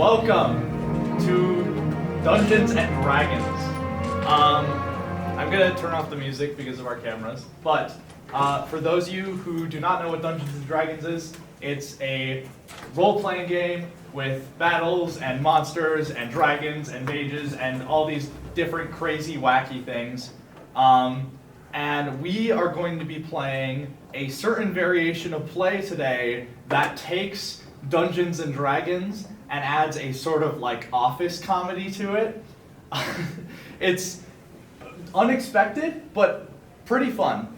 Welcome to Dungeons and Dragons. I'm gonna turn off the music because of our cameras, but for those of you who do not know what Dungeons and Dragons is, it's a role-playing game with battles and monsters and dragons and mages and all these different crazy wacky things. And we are going to be playing a certain variation of play today that takes Dungeons and Dragons and adds a sort of like office comedy to it. It's unexpected, but pretty fun.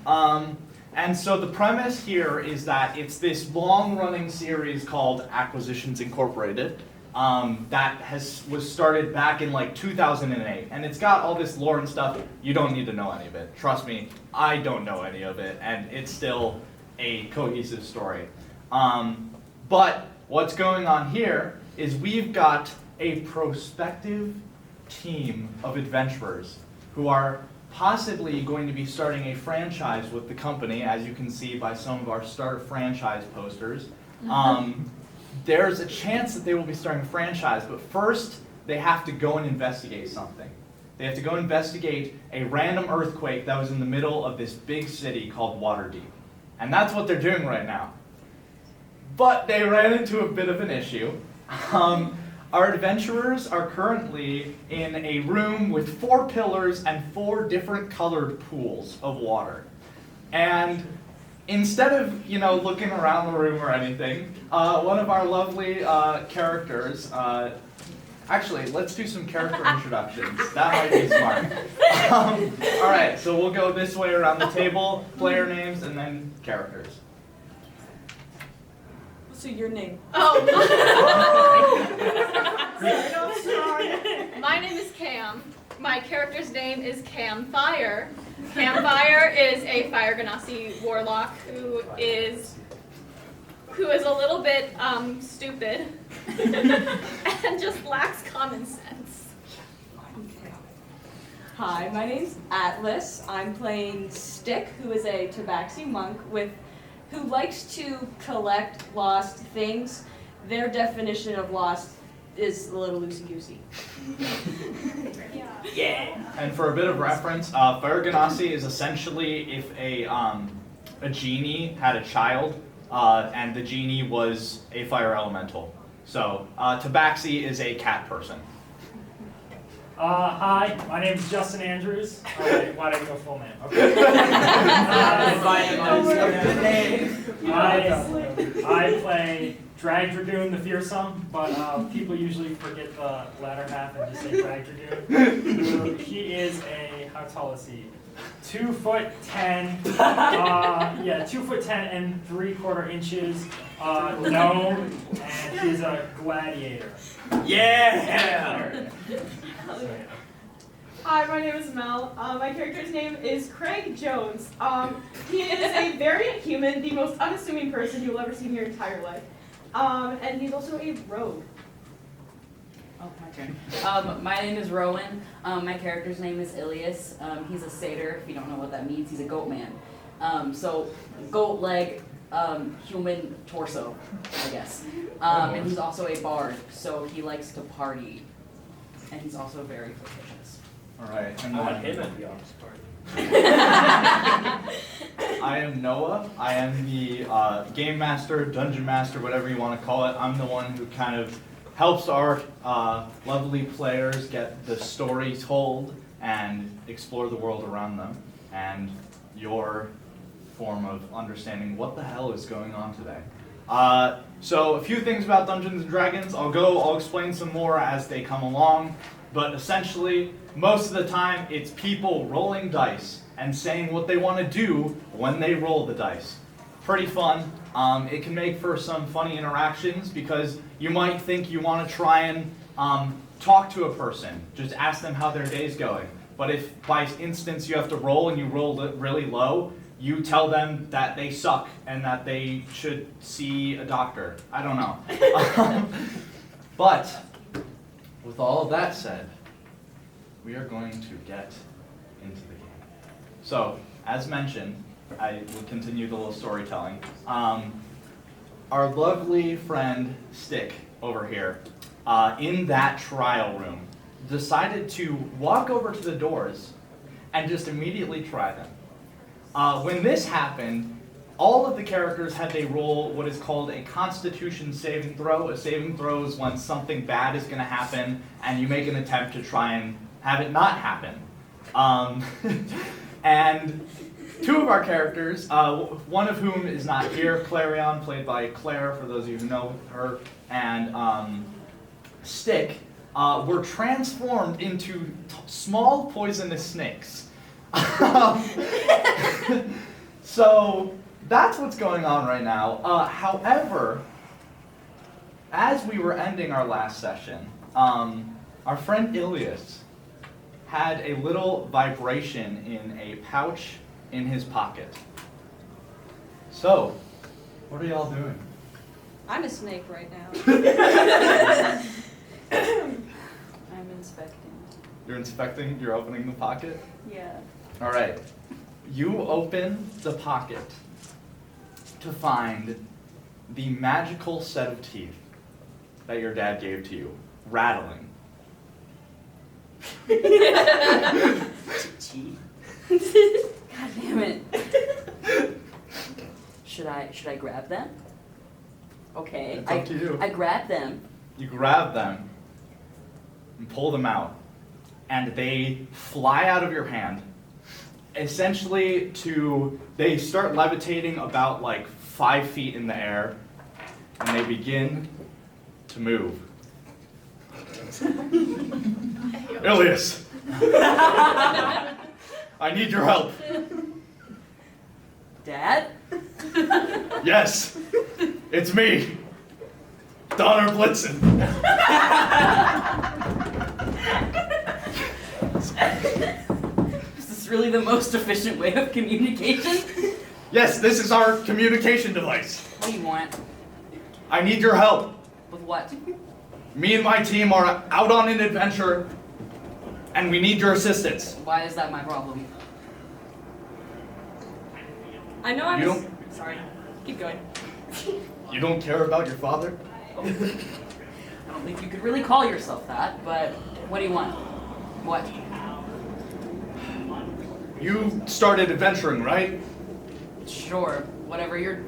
And so the premise here is that it's this long-running series called Acquisitions Incorporated that was started back in like 2008, and it's got all this lore and stuff. You don't need to know any of it. Trust me, I don't know any of it, and it's still a cohesive story. But what's going on here is we've got a prospective team of adventurers who are possibly going to be starting a franchise with the company, as you can see by some of our start franchise posters. There's a chance that they will be starting a franchise, but first they have to go and investigate something. They have to go investigate a random earthquake that was in the middle of this big city called Waterdeep. And that's what they're doing right now. But they ran into a bit of an issue. Our adventurers are currently in a room with 4 pillars and 4 different colored pools of water. And instead of, looking around the room or anything, one of our lovely characters, actually, let's do some character introductions. That might be smart. All right, so we'll go this way around the table, player names, and then characters. So your name? Oh. My name is Cam. My character's name is Camfire. Camfire is a Fire Ganassi warlock who is a little bit stupid and just lacks common sense. Hi, my name's Atlas. I'm playing Stick, who is a Tabaxi monk who likes to collect lost things. Their definition of lost is a little loosey-goosey. Yeah. And for a bit of reference, Fire Ganassi is essentially if a genie had a child, and the genie was a fire elemental. So Tabaxi is a cat person. Hi, my name is Justin Andrews. Why did I go full name? Okay. I play Dragdrigoon the Fearsome, but people usually forget the latter half and just say Dragdrigoon. He is how tall is he? 2'10", 2'10" and 3/4 inches, gnome, and he's a gladiator. Yeah! Hi, my name is Mel. My character's name is Craig Jones. He is a variant human, the most unassuming person you'll ever see in your entire life. And he's also a rogue. Oh, my turn. My name is Rowan. My character's name is Ilias. He's a satyr. If you don't know what that means, he's a goat man. So goat leg, human torso, I guess. And he's also a bard, so he likes to party. And he's also very flirtatious. All right. And I want him at the office party. I am Noah. I am the game master, dungeon master, whatever you want to call it. I'm the one who kind of helps our lovely players get the story told and explore the world around them, and your form of understanding what the hell is going on today. So a few things about Dungeons & Dragons. I'll explain some more as they come along, but essentially, most of the time, it's people rolling dice and saying what they want to do when they roll the dice. Pretty fun. It can make for some funny interactions because you might think you want to try and talk to a person, just ask them how their day's going. But if by instance you have to roll and you roll it really low, you tell them that they suck and that they should see a doctor. I don't know. But with all of that said, we are going to get into the game. So, as mentioned, I will continue the little storytelling. Our lovely friend Stick over here in that trial room decided to walk over to the doors and just immediately try them. When this happened, all of the characters had to roll what is called a Constitution saving throw. A saving throw is when something bad is going to happen and you make an attempt to try and have it not happen. And two of our characters, one of whom is not here, Clarion, played by Claire, for those of you who know her, and Stick, were transformed into small poisonous snakes. So that's what's going on right now. However, as we were ending our last session, our friend Ilias had a little vibration in a pouch in his pocket. So, what are y'all doing? I'm a snake right now. I'm inspecting. You're inspecting, you're opening the pocket? Yeah. All right. You open the pocket to find the magical set of teeth that your dad gave to you, rattling. Teeth. God damn it. Should I grab them? Okay. It's up to you. I grab them. You grab them and pull them out, and they fly out of your hand. Essentially, they start levitating about like 5 feet in the air, and they begin to move. Ilias! I need your help. Dad? Yes, it's me, Donaar Blit'zen. Is this really the most efficient way of communication? Yes, this is our communication device. What do you want? I need your help. With what? Me and my team are out on an adventure, and we need your assistance. Why is that my problem? I know I'm You a don't- Sorry. Keep going. You don't care about your father? I don't think you could really call yourself that, but what do you want? What? You started adventuring, right? Sure, whatever you're...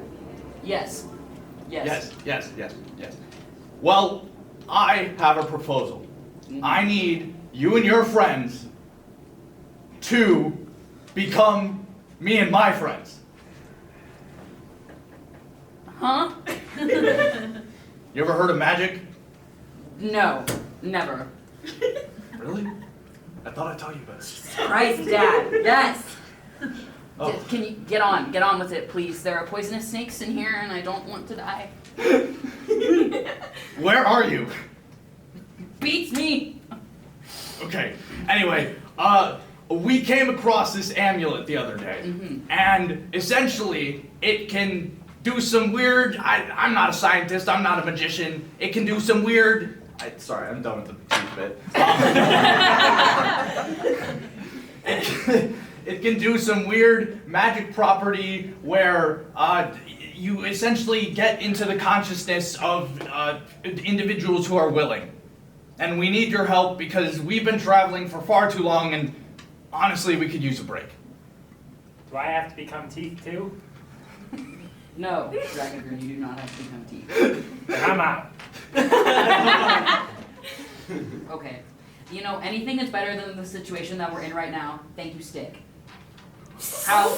Yes. Yes. Yes. Well, I have a proposal. Mhm. I need you and your friends to become me and my friends. Huh? You ever heard of magic? No, never. Really? I thought I taught you better. Christ, Dad. Yes. Oh. Can you get on with it, please? There are poisonous snakes in here, and I don't want to die. Where are you? Beats me. Okay. Anyway, we came across this amulet the other day, and essentially it can do some weird. I'm not a scientist. I'm not a magician. It can do some weird. Sorry, I'm done with the teeth bit. It can do some weird magic property where you essentially get into the consciousness of individuals who are willing. And we need your help because we've been traveling for far too long and honestly we could use a break. Do I have to become teeth too? No, Dragdrigoon, you do not have to become teeth. Then I'm out. Okay. You know, anything is better than the situation that we're in right now. Thank you, Stick. How?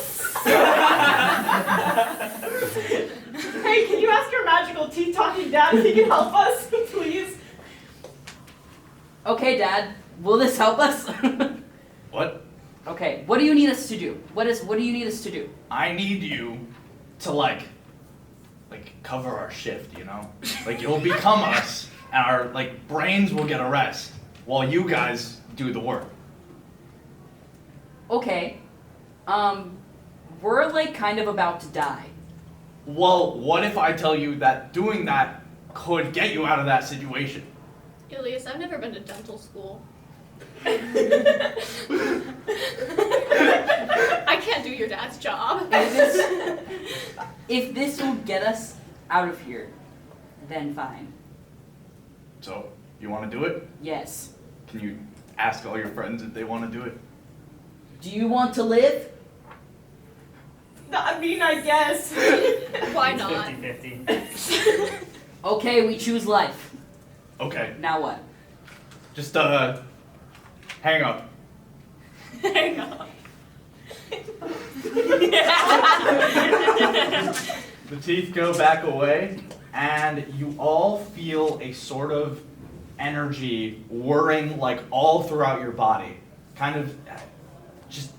Hey, can you ask your magical teeth-talking dad if he can help us, please? Okay, Dad. Will this help us? What? Okay. What do you need us to do? What do you need us to do? I need you to like cover our shift, you know? Like you'll become us and our brains will get a rest while you guys do the work. Okay. We're kind of about to die. Well, what if I tell you that doing that could get you out of that situation? Ilias, I've never been to dental school. I can't do your dad's job. If this will get us out of here, then fine. So, You want to do it? Yes. Can you ask all your friends if they want to do it? Do you want to live? I mean, I guess. Why It's not? 50-50. Okay, we choose life. Okay. Now what? Just hang up. Hang on. The teeth go back away, and you all feel a sort of energy whirring like all throughout your body. Kind of just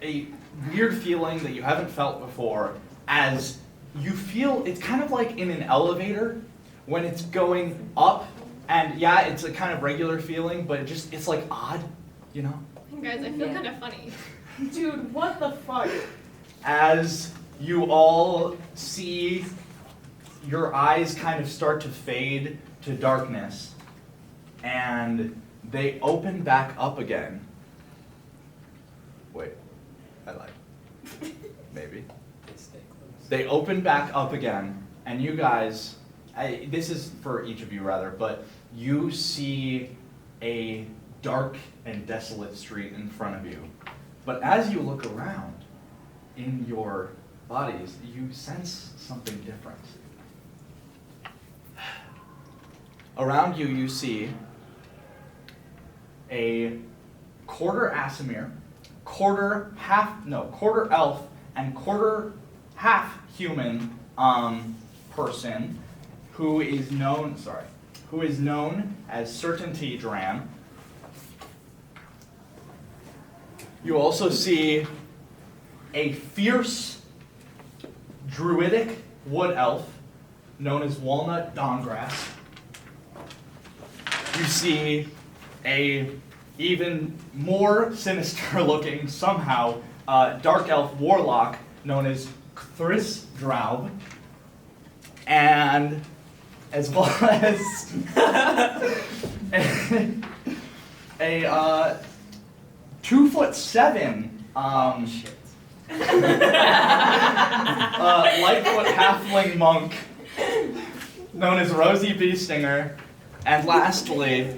a weird feeling that you haven't felt before, as you feel it's kind of like in an elevator when it's going up, and yeah, it's a kind of regular feeling, but it's like odd, you know? Guys, I feel Yeah. kind of funny. Dude, what the fuck? As you all see your eyes kind of start to fade to darkness, and they open back up again. Wait, I lied. Maybe. They open back up again, and you guys, this is for each of you rather, but you see a dark and desolate street in front of you. But as you look around in your bodies, you sense something different. Around you, you see a quarter Asimir, quarter elf, and quarter half human person who is known as Certainty Dran. You also see a fierce druidic wood elf known as Walnut Dankgrass. You see a even more sinister looking, somehow, dark elf warlock known as Drow'b, and as well as a 2'7" Lightfoot halfling monk known as Rosie Beestinger, and lastly,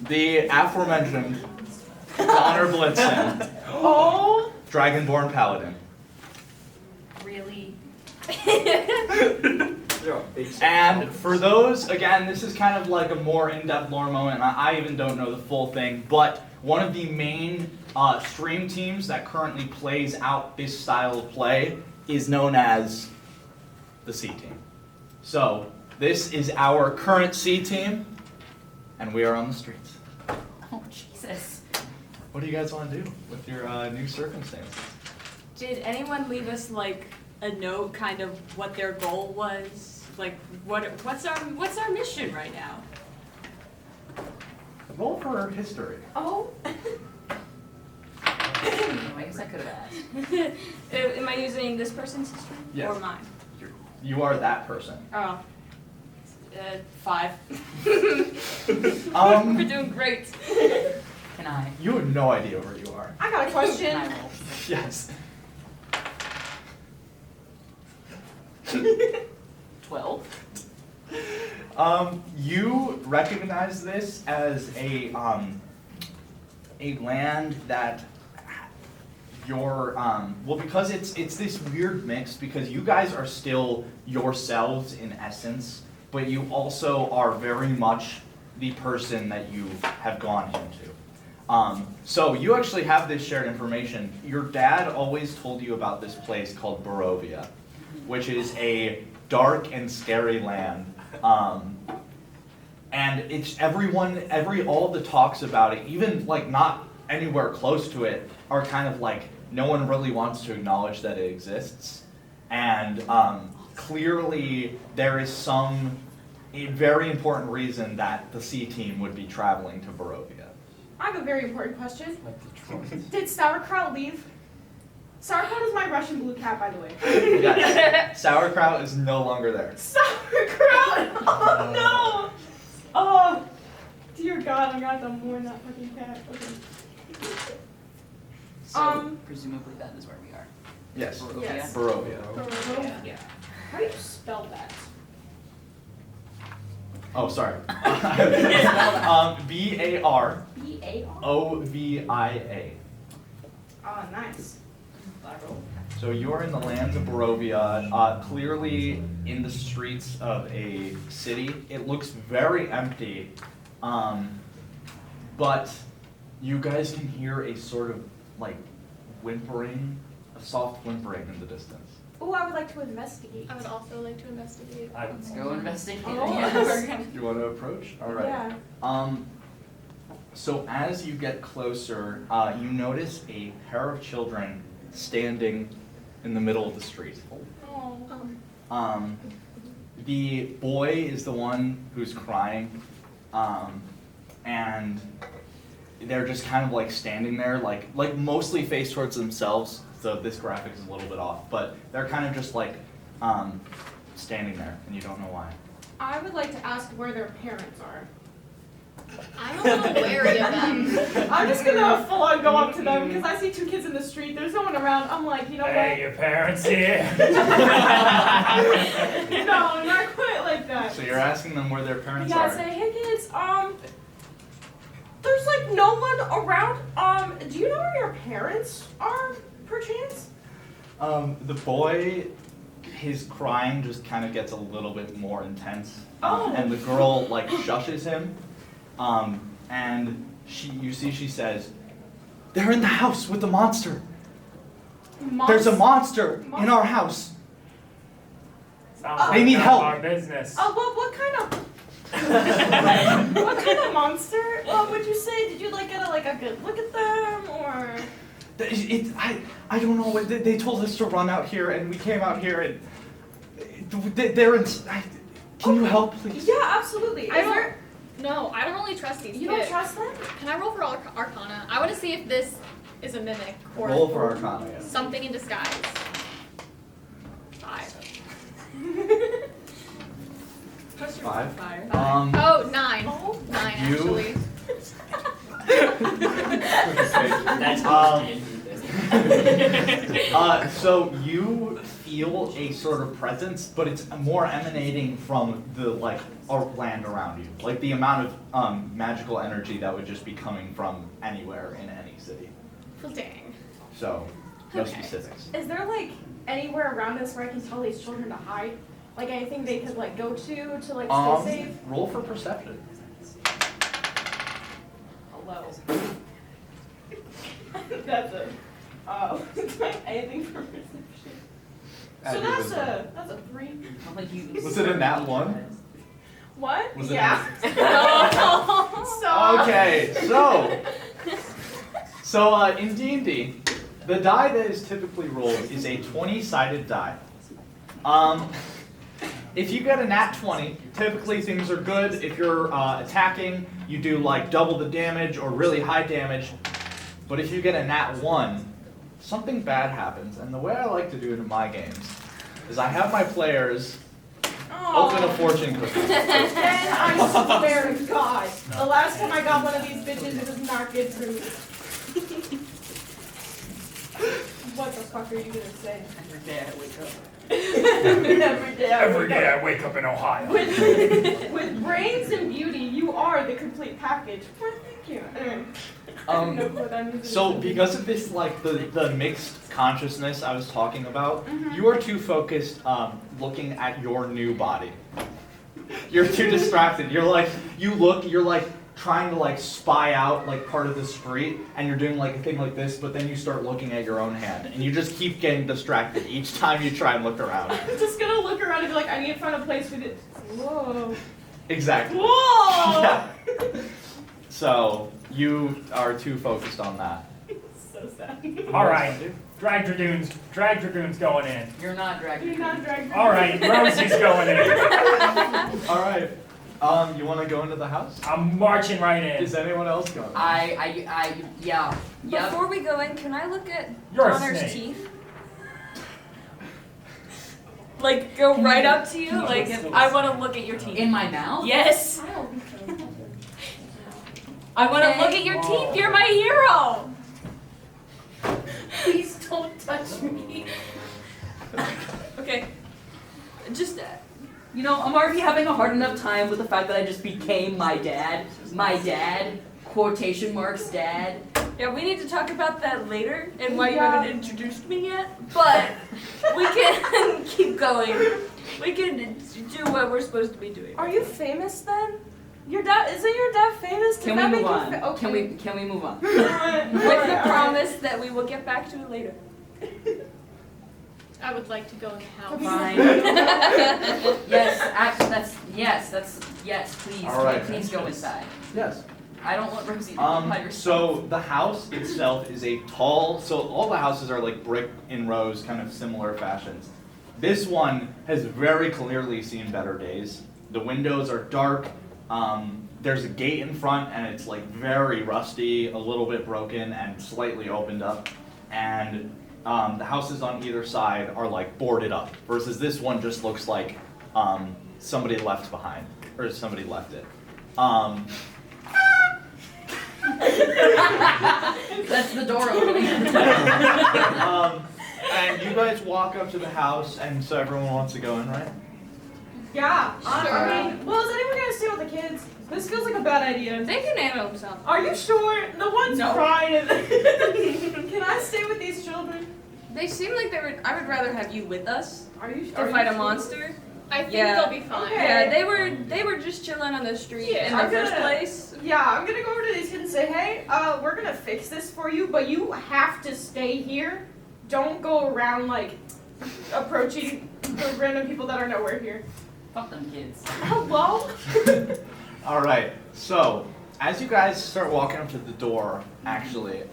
the aforementioned Donaar Blit'zen, Oh! Dragonborn Paladin. Really? And for those, again, this is kind of like a more in-depth lore moment, and I even don't know the full thing, but one of the main stream teams that currently plays out this style of play is known as the C team. So this is our current C team, and we are on the streets. Oh, Jesus. What do you guys want to do with your new circumstances? Did anyone leave us like a note, kind of what their goal was? Like, what's our mission right now? Roll for history. Oh? I guess I could have asked. Am I using this person's history Yes. or mine? You are that person. Oh. 5. Um, We're doing great. Can I? you have no idea where you are. I got a Can question. I roll? Yes. 12? You recognize this as a land that your well, because it's this weird mix, because you guys are still yourselves in essence, but you also are very much the person that you have gone into. So you actually have this shared information. Your dad always told you about this place called Barovia, which is a dark and scary land. And it's all the talks about it, even like not anywhere close to it, are kind of like no one really wants to acknowledge that it exists. And clearly there is a very important reason that the C team would be traveling to Barovia. I have a very important question. Like Detroit. Did Sauerkraut leave? Sauerkraut is my Russian blue cat, by the way. Yes, sauerkraut is no longer there. Sauerkraut! Oh no! Oh, dear God, I'm gonna have to mourn that fucking cat. Okay. So, presumably that is where we are. Yes, Barovia? Yes. Barovia. Barovia. Yeah. How do you spell that? Oh, sorry. B-A-R. Barovia. Oh, nice. So you're in the lands of Barovia, clearly in the streets of a city. It looks very empty, but you guys can hear a sort of like whimpering, a soft whimpering in the distance. Oh, I would like to investigate. I would also like to investigate. Let's go investigate. Oh, Yes. You want to approach? All right. Yeah. So as you get closer, you notice a pair of children standing in the middle of the street. The boy is the one who's crying, and they're just kind of like standing there, like mostly face towards themselves. So this graphic is a little bit off, but they're kind of just like standing there, and you don't know why. I would like to ask where their parents are. I'm a little wary of them. I'm just gonna full on go up to them because I see two kids in the street. There's no one around. I'm like, you know Hey, what? your parents here? No, not quite like that. So you're asking them where their parents Yeah, are. say, hey kids, there's like no one around. Do you know where your parents are, perchance? The boy, his crying just kind of gets a little bit more intense, and the girl like shushes him, and she says, "They're in the house with the monster. There's a monster in our house. Sounds They need none of help." Our business. What kind of what kind of monster would you say? Did you like get a good look at them, or? I don't know. They told us to run out here, and we came out here, and they're in. Can you help, please? Yeah, absolutely. I don't really trust these You kids. don't trust them? Can I roll for Arcana? I want to see if this is a mimic or Roll for Arcana. Yeah. something in disguise. 5. 5. Oh, 9. Oh. 9 You- actually. That's So you feel a sort of presence, but it's more emanating from the land around you, like the amount of magical energy that would just be coming from anywhere in any city. Well, dang. So no Okay. specifics. Is there anywhere around us where I can tell these children to hide? Like anything they could go to stay safe? Roll for perception. Hello. That's anything for perception. So that's a 3. Was it a nat 1? What? Was it yeah. Okay, so in D&D, the die that is typically rolled is a 20-sided die. If you get a nat 20, typically things are good. If you're attacking, you do double the damage or really high damage. But if you get a nat 1, something bad happens. And the way I like to do it in my games is I have my players open a fortune cookie. And I swear to God, the last time I got one of these bitches, it was not good for me. What the fuck are you gonna say? Every day I wake up. Every day I wake up in Ohio. With brains and beauty, you are the complete package. Well, thank you. Anyway, I don't know what I'm using. So because of this, the mixed consciousness I was talking about, you are too focused looking at your new body. You're too distracted. You're trying to spy out part of the street, and you're doing a thing like this, but then you start looking at your own hand, and you just keep getting distracted each time you try and look around. I'm just gonna look around and be like, I need to find a place with it. Whoa. Exactly. Whoa! Yeah. So you are too focused on that. So sad. All right, Dragdrigoon's going in. You're not dragging. You're not dragging. All right, Rosie's going in. All right. You want to go into the house? I'm marching right in. Is anyone else going? Yeah. Yep. Before we go in, can I look at You're a Donaar's snake. teeth? Go right up to you? I want to look at your teeth. In my mouth? Yes! I don't think so. I want to look at your teeth. You're my hero! Please don't touch me. Okay. Just, You know, I'm already having a hard enough time with the fact that I just became my dad. My dad, quotation marks, dad. Yeah, we need to talk about that later and why you haven't introduced me yet. But we can keep going. We can do what we're supposed to be doing. Are you famous then? Your dad isn't your dad famous? Does Can that we make move you on? okay. Can we move on? With the promise that we will get back to it later. I would like to go in the house. Fine. Yes, actually, yes, please. All right. Please go inside. Yes. I don't want Rosie to be by herself. So the house itself is a tall, so all the houses are like brick in rows, kind of similar fashions. This one has very clearly seen better days. The windows are dark. There's a gate in front and it's like very rusty, a little bit broken and slightly opened up. And the houses on either side are like boarded up versus this one just looks like somebody left behind or somebody left it. That's the door opening. And you guys walk up to the house, and so everyone wants to go in, right? Yeah. Sure. I mean, well, is anyone gonna stay with the kids? This feels like a bad idea. They can handle themselves. Are you sure? The one's No. crying. Can I stay with these children? They seem like they would. I would rather have you with us Are you? to fight a monster. I think Yeah. they'll be fine. Okay. Yeah, they were just chilling on the street Yeah, in the I'm first gonna- place. Yeah, I'm gonna go over to these kids and say, hey, we're gonna fix this for you, but you have to stay here. Don't go around like approaching the random people that are nowhere here. Fuck them kids. Hello? All right. So as you guys start walking up to the door, actually,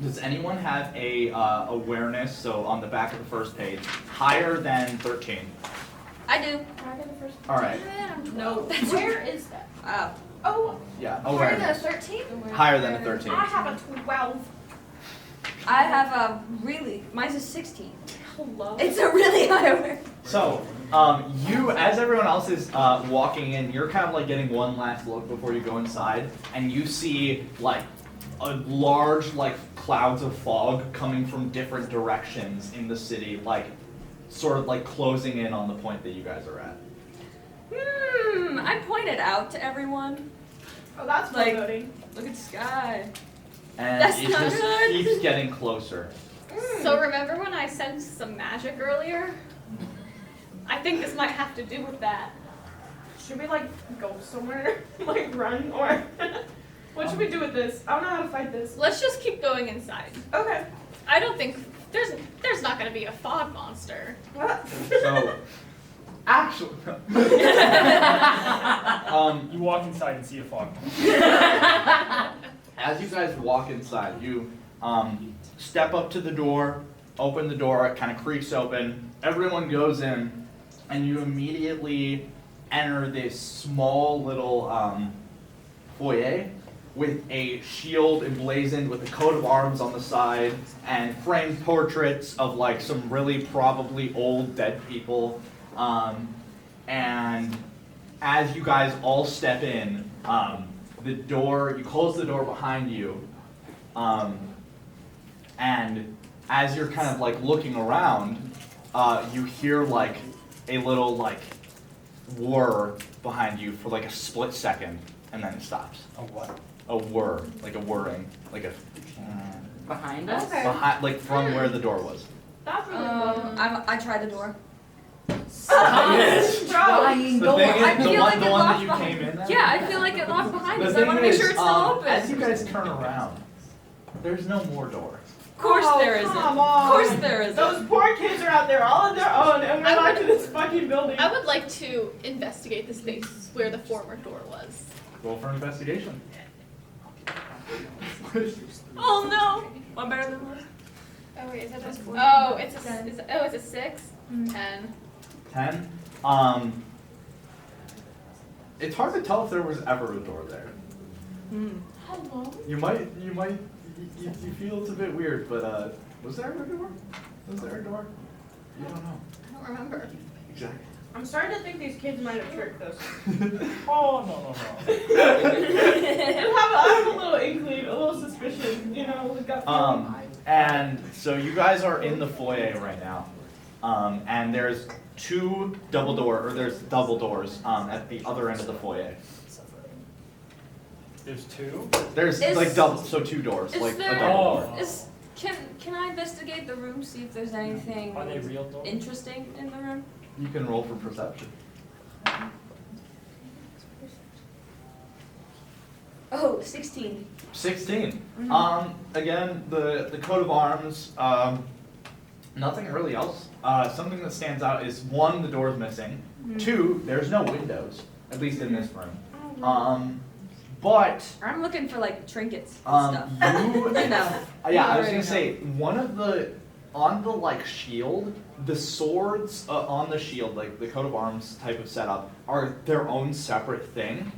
does anyone have a awareness? So on the back of the first page, higher than 13. I do. Can I get the first? All right. No. Where is that? Wow. Oh, Yeah. higher than a Awareness. 13? Higher than a 13. I have a 12. I have a really. Mine's a 16. Hello? It's a really high awareness. So, you, as everyone else is walking in, you're kind of like getting one last look before you go inside, and you see like a large like clouds of fog coming from different directions in the city, like sort of like closing in on the point that you guys are at. I pointed out to everyone. Oh, that's Like- foreboding. Look at the sky. And That's it not just good. keeps getting closer. So remember when I sensed some magic earlier? I think this might have to do with that. Should we like go somewhere? Like run or what should we do with this? I don't know how to fight this. Let's just keep going inside. Okay. I don't think there's not gonna be a fog monster. So, actually, You walk inside and see a fog. as you guys walk inside, you step up to the door, open the door, it kind of creaks open. Everyone goes in, and you immediately enter this small little foyer with a shield emblazoned with a coat of arms on the side and framed portraits of like some really probably old dead people. And as you guys all step in, the door, you close the door behind you, and as you're kind of like looking around, you hear like a little like whir behind you for like a split second, and then it stops. A what? A whir, like a whirring, like a Behind us? Okay. behind, like from where the door was. That's really fun. I tried the door. Yes. Bro. Flying The door. thing is, I the feel one, like the it one that locked you behind- came in at? Yeah, I feel like it locked behind The us. I thing want to make is, sure it's still open. as you guys turn around, there's no more door. Of course Oh, there isn't. come Of on. course there isn't. Those poor kids are out there all on their own, and we're I locked would- in this fucking building. I would like to investigate the space where the former door was. Roll for investigation. Oh no! One better than one. Oh wait, is that That's a? four. Oh, it's a. Ten. It's a 6. 10. 10. It's hard to tell if there was ever a door there. Hello? You feel it's a bit weird, but was there a door? Was there a door? You don't know. I don't remember. Exactly. I'm starting to think these kids might have tricked us. Oh, no. I have a little inkling, a little suspicion, you know, we've got feeling. And so you guys are in the foyer right now. And there's double doors at the other end of the foyer. There's two? There's like double, so 2 doors, Is like a there- double door. Can I investigate the room, see if there's anything Are they real doors? interesting in the room? You can roll for perception. Oh, 16. 16. Mhm. Again, the coat of arms, nothing really else. Something that stands out is 1, the door's missing. 2, there's no windows, at least in this room. But I'm looking for like trinkets and stuff. you know. yeah, I was Already gonna say one of on the like shield, the swords on the shield, like the coat of arms type of setup, are their own separate thing,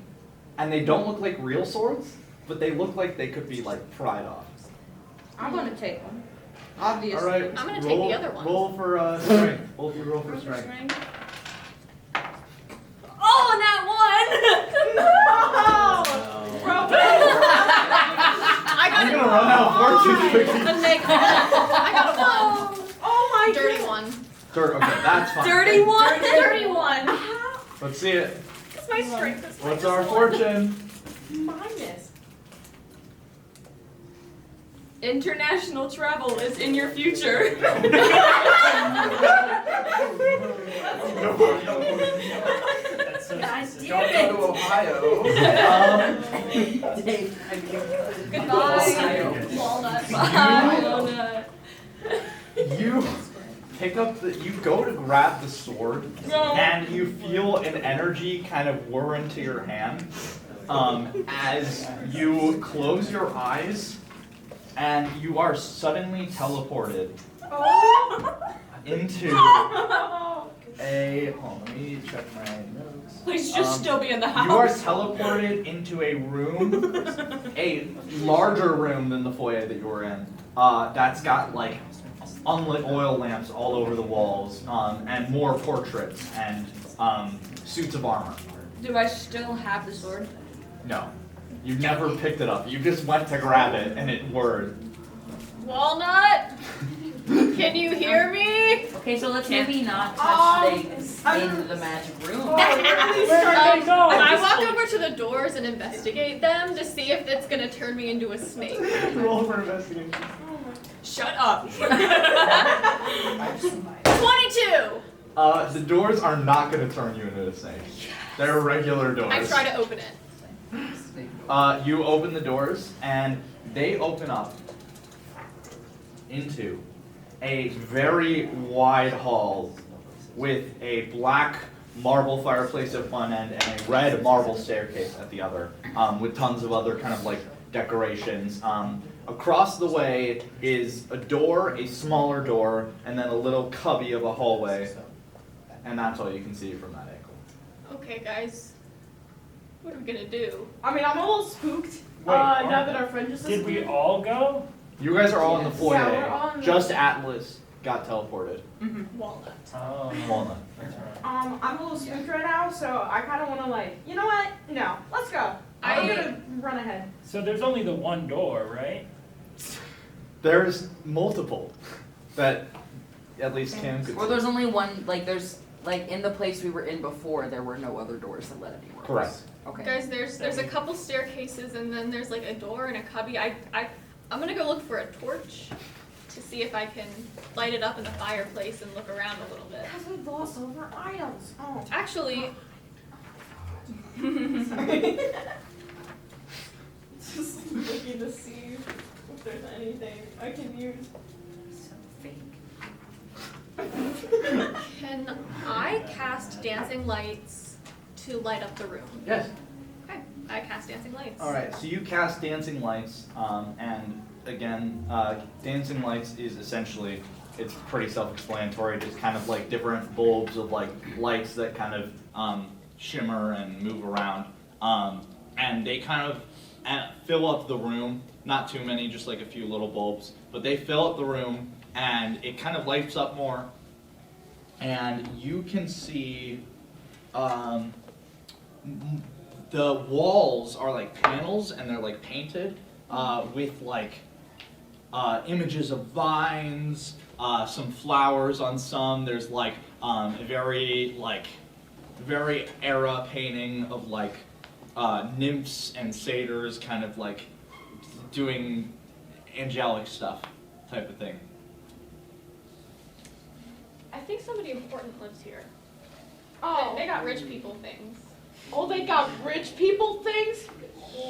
and they don't look like real swords, but they look like they could be like pried off. I'm gonna take one. Obviously. All right, I'm gonna take the other one. Roll for strength. Both of you roll for Roll for strength. strength. Oh, that one! I got I'm gonna run out fortune cookies. a negative. I got a 1. Oh my Dirty goodness. 1. Dirt. Okay, that's fine. Dirty one. Dirty 1. Let's see it. Because my strength is What's minus our 1. fortune? Minus. International travel is in your future. That's so God specific. damn Don't go to Ohio. Goodbye, Walnut. Bye, Walnut. You pick up you go to grab the sword, and you feel an energy kind of whir into your hand as you close your eyes, and you are suddenly teleported into a. Hold on, let me check my notes. Please just still be in the house. You are teleported into a room, a larger room than the foyer that you were in. That's got like unlit oil lamps all over the walls, and more portraits and suits of armor. Do I still have the sword? No, you never picked it up. You just went to grab it, and it whirred. Walnut, can you hear me? Okay, so let's maybe not touch things in the magic room. I walk over to the doors and investigate them to see if it's gonna turn me into a snake. Roll for investigation. Shut up. 22. The doors are not going to turn you into a snake. They're regular doors. I try to open it. You open the doors, and they open up into a very wide hall with a black marble fireplace at one end and a red marble staircase at the other, with tons of other kind of like decorations. Across the way is a door, a smaller door, and then a little cubby of a hallway, and that's all you can see from that angle. Okay, guys. What are we gonna do? I mean, I'm a little spooked Wait, now that our friend just Did we disappeared. all go? You guys are all in the foyer. Yeah, we're all in the- Just Atlas got teleported. Walnut. Oh, Walnut. that's right. I'm a little spooked right now, so I kind of want to like, you know what? No, let's go. I'm gonna run ahead. So there's only the one door, right? There's multiple that at least Cam could Or see. there's only one, like there's, like in the place we were in before, there were no other doors that led anywhere. Correct. Okay. Guys, there's a couple staircases and then there's like a door and a cubby. I'm gonna go look for a torch to see if I can light it up in the fireplace and look around a little bit. Because we lost all of our items. Oh. Actually, Sorry. Just looking to see if there's anything I can use. So fake. can I cast dancing lights to light up the room? Yes. Okay, I cast dancing lights. All right. So you cast dancing lights, and again, dancing lights is essentially, it's pretty self-explanatory. Just kind of like different bulbs of like lights that kind of shimmer and move around, and they kind of fill up the room. Not too many, just like a few little bulbs, but they fill up the room, and it kind of lights up more. And you can see the walls are like panels, and they're like painted with like images of vines, some flowers on some. There's like a very era painting of like nymphs and satyrs, kind of like doing angelic stuff, type of thing. I think somebody important lives here. Oh, They got rich people things. oh, they got rich people things?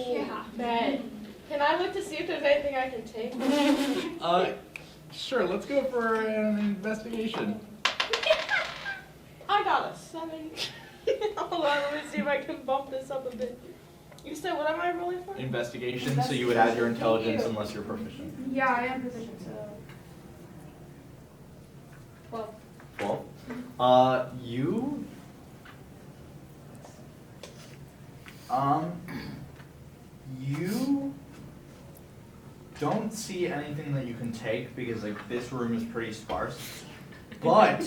Yeah. Bet. Can I look to see if there's anything I can take? Sure, let's go for an investigation. I got a 7. Hold on, let me see if I can bump this up a bit. You said what am I rolling for? Investigation, so you would add your intelligence unless you're proficient. Yeah, I am proficient, so. 12. 12. You don't see anything that you can take because like this room is pretty sparse. But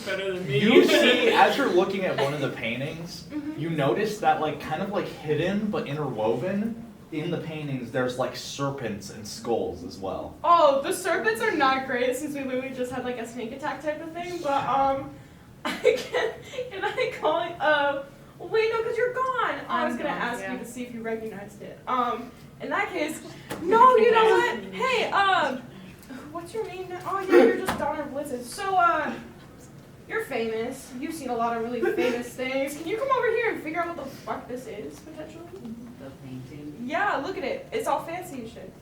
Better than me. you see, as you're looking at one of the paintings, you notice that like kind of like hidden but interwoven in the paintings, there's like serpents and skulls as well. Oh, the serpents are not great since we literally just had like a snake attack type of thing, but can I call it, wait, no, because you're gone. I was gonna ask you to see if you recognized it. In that case, no, you know what? Hey, what's your name now? Oh yeah, you're just Donaar Blit'zen. So, you're famous. You've seen a lot of really famous things. Can you come over here and figure out what the fuck this is, potentially? The painting. Yeah, look at it. It's all fancy and shit.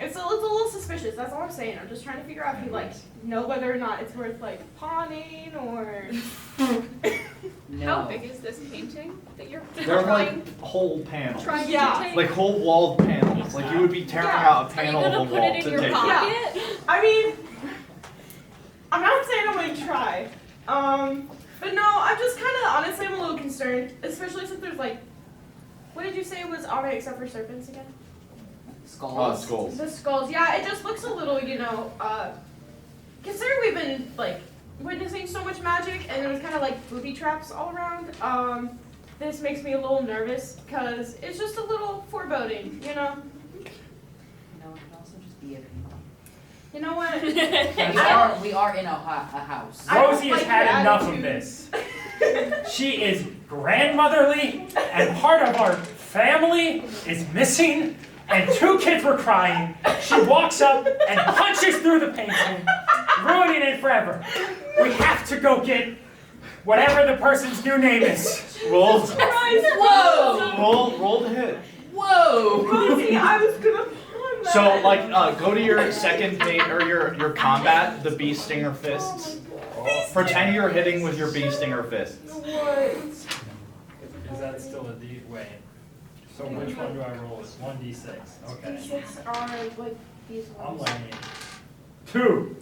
It's a little suspicious. That's all I'm saying. I'm just trying to figure out if you like know whether or not it's worth like pawning or. No. How big is this painting that you're They're trying, like whole panels. trying Yeah. to take? Like whole walled panels. Like you would be tearing Yeah. out a Are you panel gonna of a put wall it in to your take pocket? I mean, I'm not saying I'm gonna try. But no, I'm just kind of honestly I'm a little concerned, especially since there's like, what did you say was on it except for serpents again? Skulls. skulls. The skulls. Yeah, it just looks a little, considering we've been like witnessing so much magic and there's kind of like booby traps all around. This makes me a little nervous because it's just a little foreboding, you know. No, it could also just be a painting. You know what? We are in a house. I don't Rosie has like had your enough of attitude. this. She is grandmotherly, and part of our family is missing, and 2 kids were crying. She walks up and punches through the painting, ruining it forever. We have to go get whatever the person's new name is. Roll. Whoa! Roll to hit. Whoa! Rosie, I was gonna pawn that. So like go to your second or your combat, the Beestinger fists. Pretend you're hitting with your Beestinger fists. What? Is that still a D? Wait. So which one do I roll? It's 1d6. Okay. 6 are like these I'm ones. learning. 2.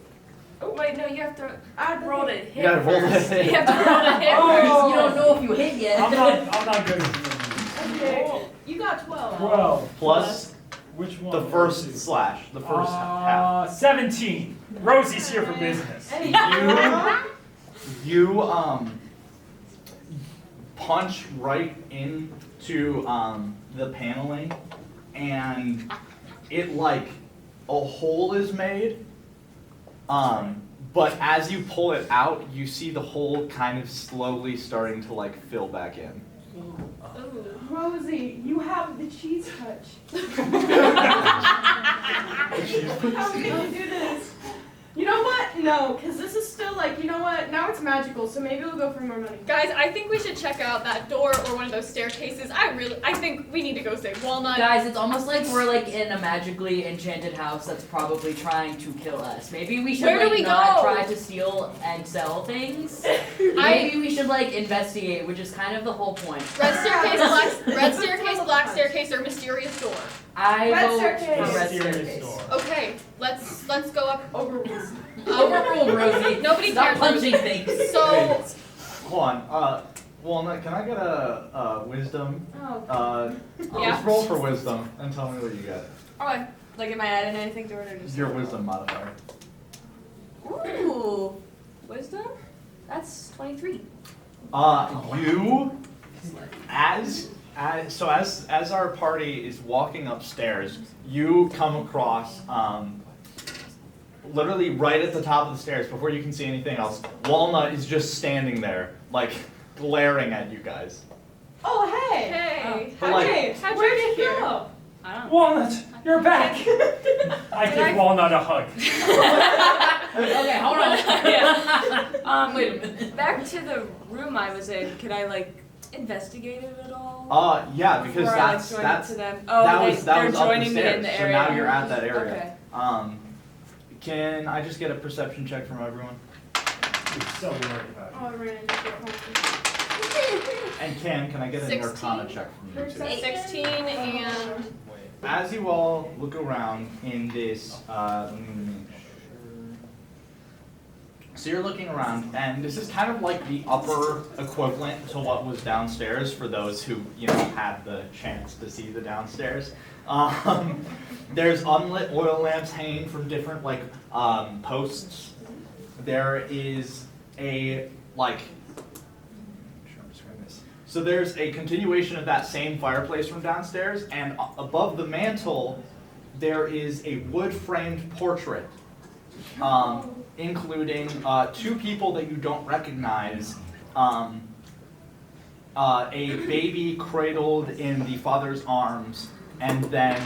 Oh, Wait, no, you have to add roll to hit. You gotta roll to first. hit. You have to roll to hit Oh, you don't know if you hit yet. I'm not good at doing Okay. You got 12. 12. Plus Which one? the first slash, the first half. 17. Rosie's here for business. Hey, You punch right into the paneling, and it like a hole is made. But as you pull it out, you see the hole kind of slowly starting to like fill back in. Rosie, you have the cheese touch. How can you do this? You know what? No, because this is still like, you know what? Now it's magical, so maybe we'll go for more money. Guys, I think we should check out that door or one of those staircases. I think we need to go save Walnut. Guys, it's almost like we're like in a magically enchanted house that's probably trying to kill us. Maybe we should Where do like we not go? try to steal and sell things. Maybe we should like investigate, which is kind of the whole point. Red staircase, black staircase, or mysterious door. I Red vote staircase. for red Mysterious staircase. door. Okay, let's go up. Overruled. Overruled, Rosie. Nobody Stop cares. punching things. So Hold on, Walnut, can I get a wisdom? Oh. Yeah. Just roll for wisdom and tell me what you get. Okay. Like, am I adding anything to it or just? Your wisdom modifier. Ooh. Wisdom? That's 23. You, as our party is walking upstairs, you come across literally right at the top of the stairs, before you can see anything else, Walnut is just standing there, like, glaring at you guys. Oh, hey. Hey. But, like- Hey, How'd where'd you you get here? go? I don't. Walnut, you're back. I give Walnut a hug. Okay, hold on. Wait a minute. Back to the room I was in. Can I like investigate it at all? Yeah, because Before I, like, join that's to them. Oh, that they, was they're up the joining me stairs. in the So area. now you're at that area. Okay. Can I just get a perception check from everyone? You're so worried about it. Oh, I ran into your home. And can I get an 16? Arcana check from you too? 16 and As you all look around in this, let me make sure. So you're looking around, and this is kind of like the upper equivalent to what was downstairs for those who, had the chance to see the downstairs. There's unlit oil lamps hanging from different, posts. There is a, so there's a continuation of that same fireplace from downstairs, and above the mantle, there is a wood-framed portrait, including 2 people that you don't recognize, a baby cradled in the father's arms, and then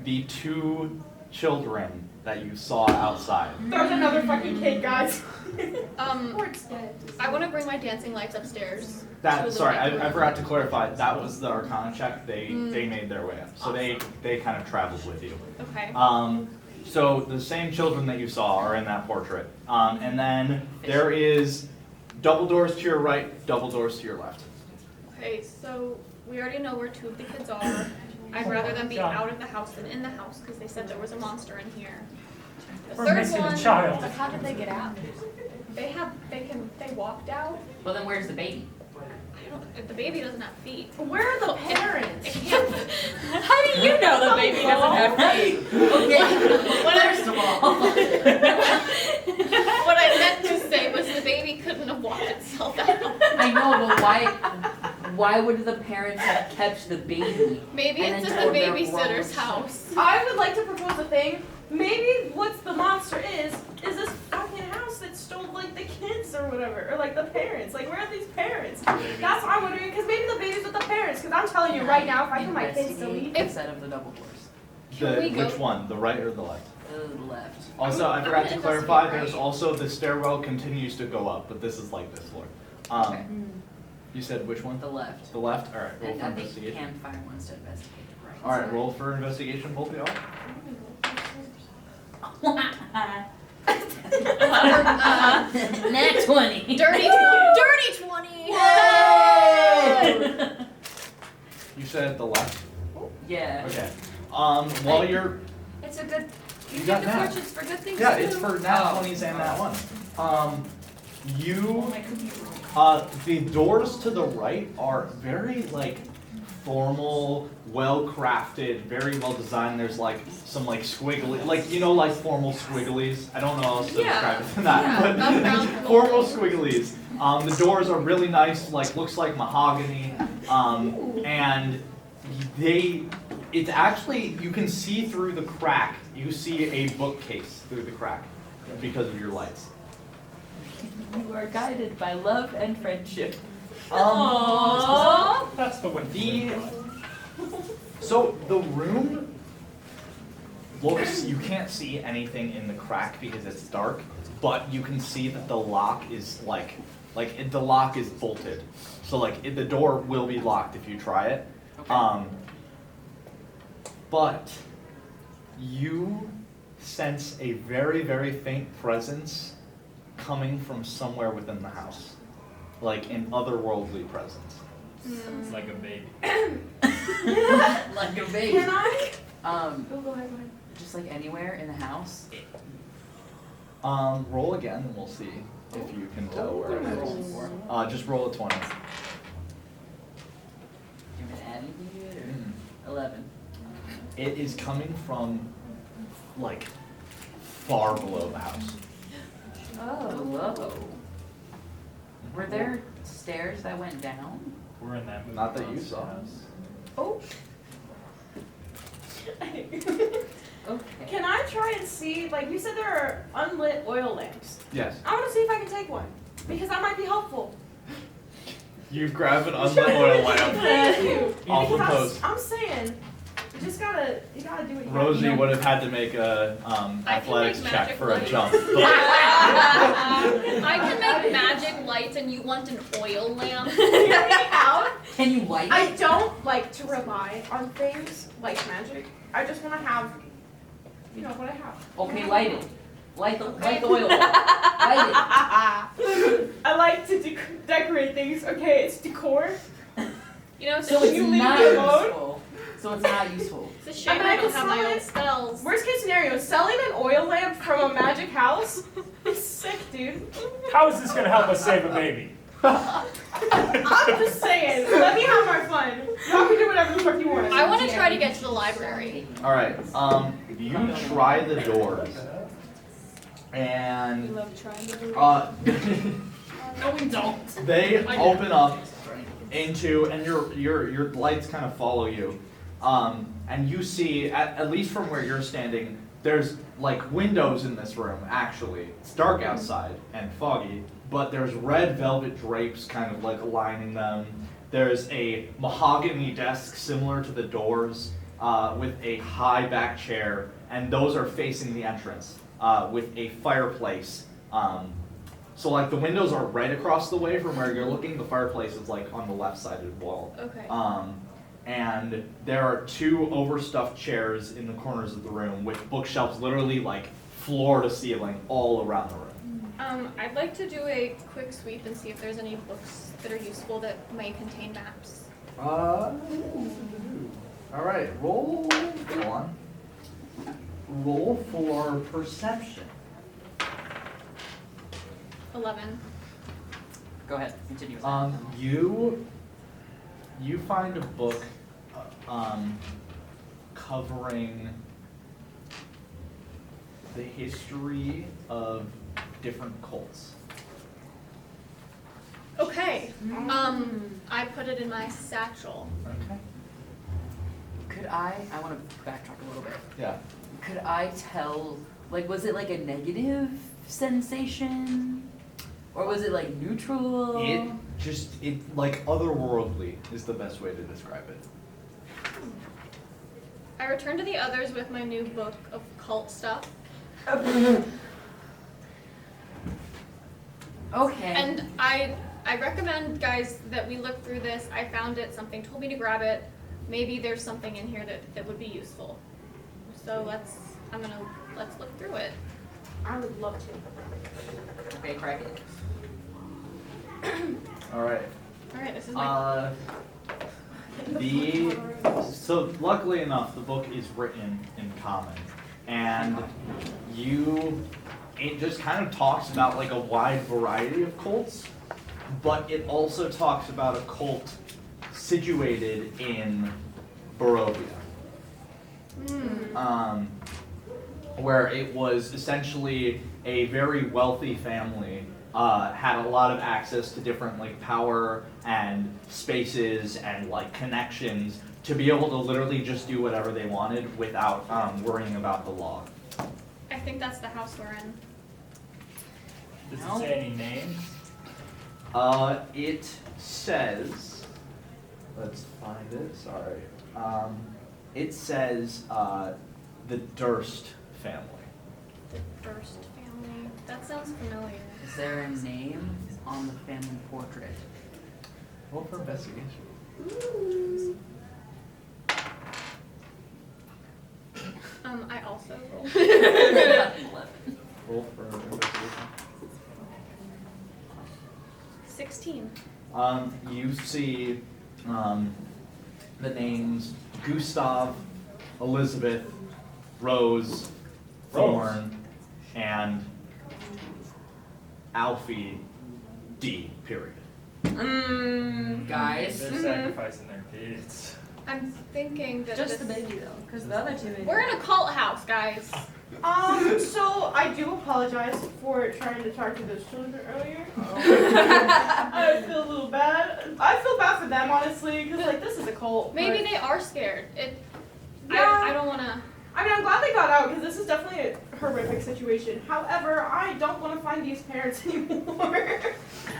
the 2 children that you saw outside. There's another fucking kid, guys. I want to bring my dancing lights upstairs. Sorry, I forgot to clarify. That was the Arcana check. They made their way up, so they kind of traveled with you. Okay. So the same children that you saw are in that portrait, and then there is double doors to your right, double doors to your left. Okay, so we already know where 2 of the kids are. I'd rather them be out of the house than in the house because they said there was a monster in here. The We're third missing one, a child. But how did they get out? they walked out. Well, then where's the baby? The baby doesn't have feet. Where are the parents? It can't. How do you know the baby doesn't have feet? Okay, first of all. What I meant to say was the baby couldn't have walked itself out. I know, but why would the parents have kept the baby? Maybe And it's then at the told their babysitter's grown- house. I would like to propose a thing. Maybe what's the monster is this fucking house that stole like the kids or whatever, or like the parents. Like where are these parents? That's what I'm wondering, because maybe the baby's with the parents. Because I'm telling you right now, if I put my kids to leave. Instead of the double doors. Can we go- Which one? The right or the left? The left. Also, I I'm forgot gonna to clarify. investigate There's right. also the stairwell continues to go up, but this is like this floor. Okay. You said which one? The left. The left. All right. Roll And for I think investigation. Camfire wants to investigate the right. All right. Roll for investigation, both of y'all. Nat 20. Dirty 20. You said the left. Yeah. Okay. While you're It's a good. You You got get the that. fortunes for good things yeah, too. it's for nat Oh. 20s and nat 1. You My computer. the doors to the right are very formal, well crafted, very well designed. There's some squiggly, formal squigglies. I don't know how else to describe it than that, Yeah, background but formal squigglies. The doors are really nice, looks like mahogany, and it's actually, you can see through the crack. You see a bookcase through the crack because of your lights. You are guided by love and friendship. Aww. That's the one. So the room looks, you can't see anything in the crack because it's dark, but you can see that the lock is the lock is bolted. So the door will be locked if you try it. Okay. But you sense a very, very faint presence coming from somewhere within the house. An otherworldly presence. Sounds like a baby. Like a baby. Can I? Go ahead. Just anywhere in the house. Roll again and we'll see if you can tell where it is. Just roll a 20. You want to add anything to it or 11? It is coming from far below the house. Whoa. Were there stairs that went down? We're in that movie. Not that you Monster saw. House. Oh. Okay. Can I to try and see, like you said there are unlit oil lamps. Yes. I want to see if I can take one. Because that might be helpful. You grab an unlit oil lamp Thank you. off the Because post. I'm saying, you gotta do what you Rosie gotta do. would have had to make a athletics make check magic for a lights. jump. I can make magic lights and you want an oil lamp? Hear me out. Can you light I it? don't like to rely on things like magic. I just want to have, you know, what I have. Okay, light it. Light the oil. Light I like to decorate things. Okay, it's decor. You know, it. So it's it's you leave not me alone? useful. So it's not useful. a shame I mean, I I don't can have my sell own it. spells. Worst case scenario, selling an oil lamp from a magic house is sick, dude. How is this gonna help us save a baby? I'm just saying, let me have my fun. Y'all can do whatever the fuck you want. I want to try to get to the library. All right. You try the doors, We and love trying to do No, we don't. they open up into, and your lights kind of follow you, and you see at least from where you're standing, there's like windows in this room. Actually, it's dark outside and foggy, but there's red velvet drapes kind of like lining them. There's a mahogany desk similar to the doors, with a high back chair, and those are facing the entrance, with a fireplace. So like the windows are right across the way from where you're looking. The fireplace is like on the left side of the wall. Okay. And there are two overstuffed chairs in the corners of the room with bookshelves literally like floor to ceiling all around the room. I'd like to do a quick sweep and see if there's any books that are useful that may contain maps. All right, roll. Go on. Roll for perception. 11. Go ahead, continue. You find a book, covering the history of different cults. Okay. I put it in my satchel. Okay. Could I want to backtrack a little bit. Yeah. Could I tell, like, was it like a negative sensation? Or was it like neutral? It like otherworldly is the best way to describe it. I returned to the others with my new book of cult stuff. Okay. And I recommend, guys, that we look through this. I found it. Something told me to grab it. Maybe there's something in here that would be useful. So let's look through it. I would love to. Okay, crack it. All right. All right, this is my. So luckily enough, the book is written in common, and it just kind of talks about like a wide variety of cults, but it also talks about a cult situated in Barovia, where it was essentially a very wealthy family. Had a lot of access to different like power and spaces and like connections to be able to literally just do whatever they wanted without worrying about the law. I think that's the house we're in. Does No. it say any names? It says, let's find it, sorry. It says the Durst family. The first family. That sounds familiar. Is there a name on the family portrait? Roll for investigation. I also rolled. 11. Roll for investigation. 16. You see the names Gustav, Elizabeth, Rose, Thorn, and Alfie D. Period. Guys. They're sacrificing their kids. I'm thinking that Just the this- baby though, because the other two babies. We're in a cult house, guys. So I do apologize for trying to talk to those children earlier. I feel a little bad. I feel bad for them, honestly, because like this is a cult. Maybe but they are scared. Yeah. I don't want to. I I mean, I'm glad they got out because this is definitely a horrific situation. However, I don't want to find these parents anymore.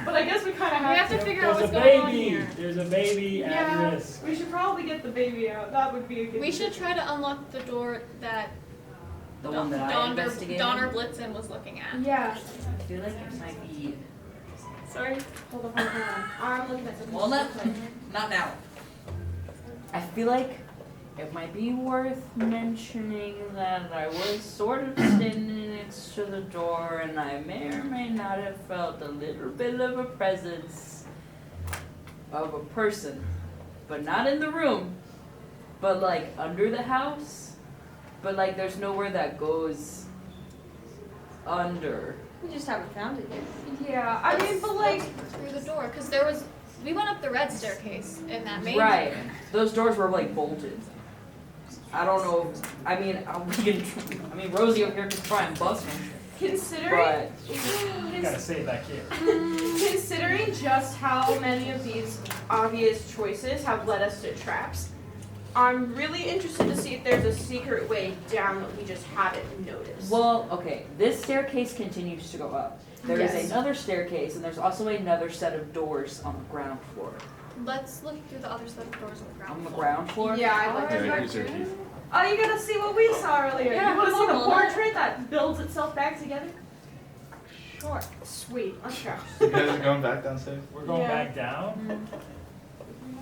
But I guess we kind of We have have to figure out There's what's a going on baby. here. There's a baby at Yeah, risk. we should probably get the baby out. That would be a good. We should try to unlock the door that The one that I investigated. Donaar Blit'zen was looking at. Yeah. I feel like it might be Sorry. Hold on. I'm looking at something. Walnut. Not now. I feel like it might be worth mentioning that I was sort of standing next to the door and I may or may not have felt a little bit of a presence of a person. But not in the room. But like under the house. But like there's nowhere that goes under. We just haven't found it yet. Yeah. I mean, but like. Through the door, because we went up the red staircase in that main Right. room. Those doors were like bolted. I don't know. I mean, Rosie over here can try and bust them, Considering. but You gotta save that kid. Considering just how many of these obvious choices have led us to traps, I'm really interested to see if there's a secret way down that we just haven't noticed. well, okay. This staircase continues to go up. There is Yes. another staircase, and there's also another set of doors on the ground floor. Let's look through the other set of doors on the ground On the floor. ground floor. Yeah, I'd like to Alright, go here's your too. key. Oh, you gotta see what we saw earlier. Yeah, you wanna see the come on. portrait that builds itself back together? Sure. Sweet. Let's go. You guys are going back downstairs? We're going Yeah. back down.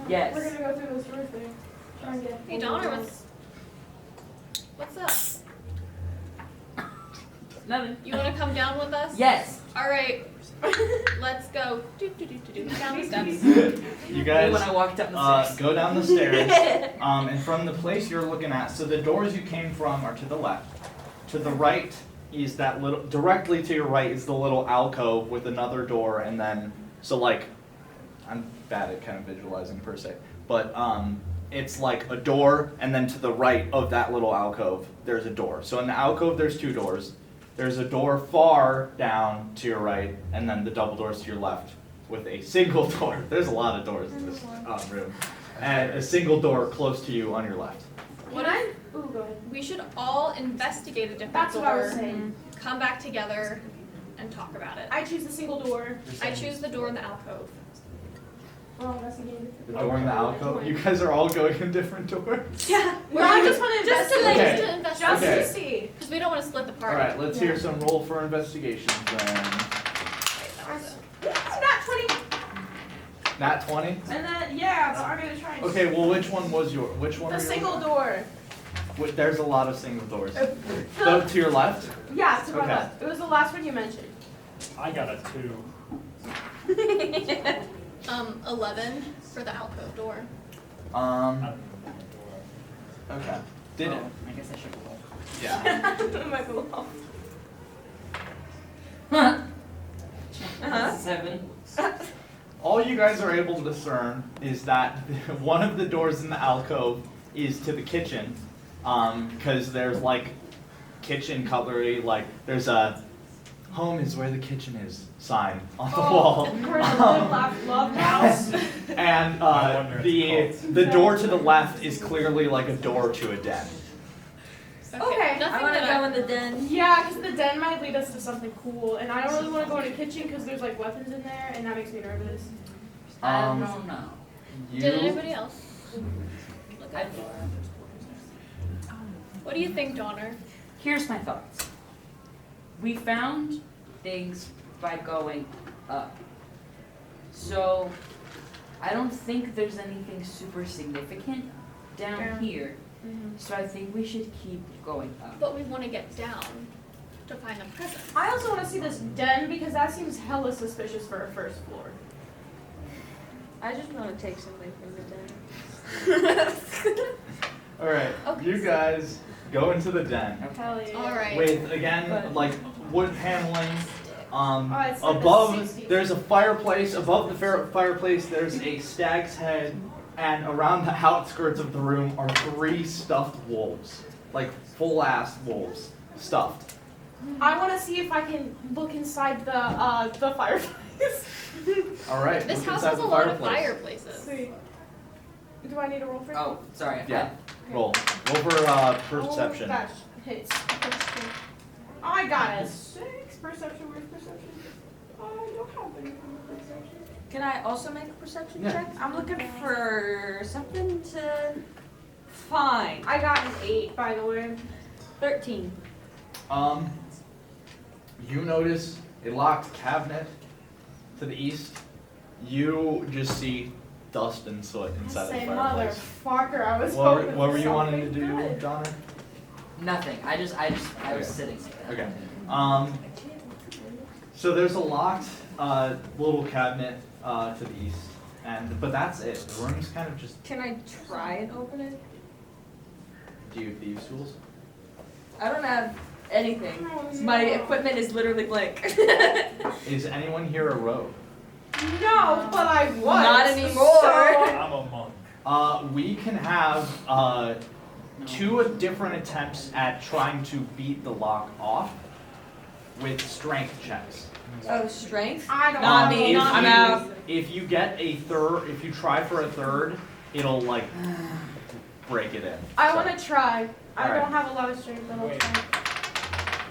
Yes. We're gonna go through those doors there. Try and get. Hey, Donaar, what's up? Nothing. You want to come down with us? Yes. All right. Let's go. Down the steps. You guys When I walked up the stairs. go down the stairs, and from the place you're looking at, so the doors you came from are to the left. To the right is that little, directly to your right is the little alcove with another door, and then, so like, I'm bad at kind of visualizing per se, but it's like a door, and then to the right of that little alcove, there's a door. So in the alcove, there's two doors. There's a door far down to your right, and then the double doors to your left with a single door. There's a lot of doors in this room. And a single door close to you on your left. What if Ooh, go ahead. we should all investigate a different That's door, what I was saying. come back together, and talk about it. I choose the single door. I choose the door in the alcove. Well, that's a game. The door in the alcove. You guys are all going in different doors. Yeah. No, I just want to Just to investigate. Okay. to investigate. Just Okay. to see. Because we don't want to split the party. Alright, let's hear some roll for investigations then. Not 20. Nat 20? And then, yeah, but I'm gonna try and. Okay, well which one was your, which one The were yours? single door. There's a lot of single doors. The- Go to your left? Yeah, to my Okay. left. It was the last one you mentioned. I got a 2. 11 for the alcove door. Okay. Did it? I guess I should roll. Yeah. Michael. Uh-huh. 7. All you guys are able to discern is that one of the doors in the alcove is to the kitchen, because there's like kitchen cutlery, like there's a "home is where the kitchen is" sign on the wall. Of course, live, laugh, love house. And I wonder it's the door to the left is clearly like a door to a den. Okay, Nothing I want to that go in the den. Yeah, because the den might lead us to something cool, and I don't really want to go in the kitchen because there's like weapons in there, and that makes me nervous. I Um, don't know. Did You, anybody else look at it? What do you think, Donaar? Here's my thoughts. We found things by going up. So I don't think there's anything super significant down Yeah. here. So I think we should keep going up. But we want to get down to find the present. I also want to see this den because that seems hella suspicious for a first floor. I just want to take something from the den. alright, Okay. you guys go into the den. Hell yeah. All right. With, again, But- like wood paneling. it's like the Above, 60s. there's a fireplace. Above the fireplace, there's a stag's head, and around the outskirts of the room are 3 stuffed wolves, like full-ass wolves, stuffed. I want to see if I can look inside the fireplace. All right, This look house inside has a the lot of fireplace. fireplaces. See. Do I need to roll for it? Oh, sorry. Yeah. Okay. Roll for perception. Oh, gosh. Hits. I got a 6. Perception, where's perception? I don't have any perception. Can I also make a perception Yeah. check? I'm looking for something to find. I got an 8, by the way. 13. You notice a locked cabinet to the east. You just see dust and soot inside the Say fireplace. motherfucker, I was What hoping were you for wanting to something do, good. Donaar? Nothing. I was Okay. sitting. Okay. So there's a locked little cabinet to the east, but that's it. The room's kind of just. Can I try and open it? Do you have thieves' tools? I don't have anything. My equipment is literally blank. Is anyone here a rogue? No, but I was. Not anymore. So, I'm a monk. We can have 2 different attempts at trying to beat the lock off with strength checks. Oh, strength? I don't Not know. me, if I'm you- out. If you get a third, if you try for a third, it'll like break it in. I So- want to try. I Alright. don't have a lot of strength, but I'll Wait. try.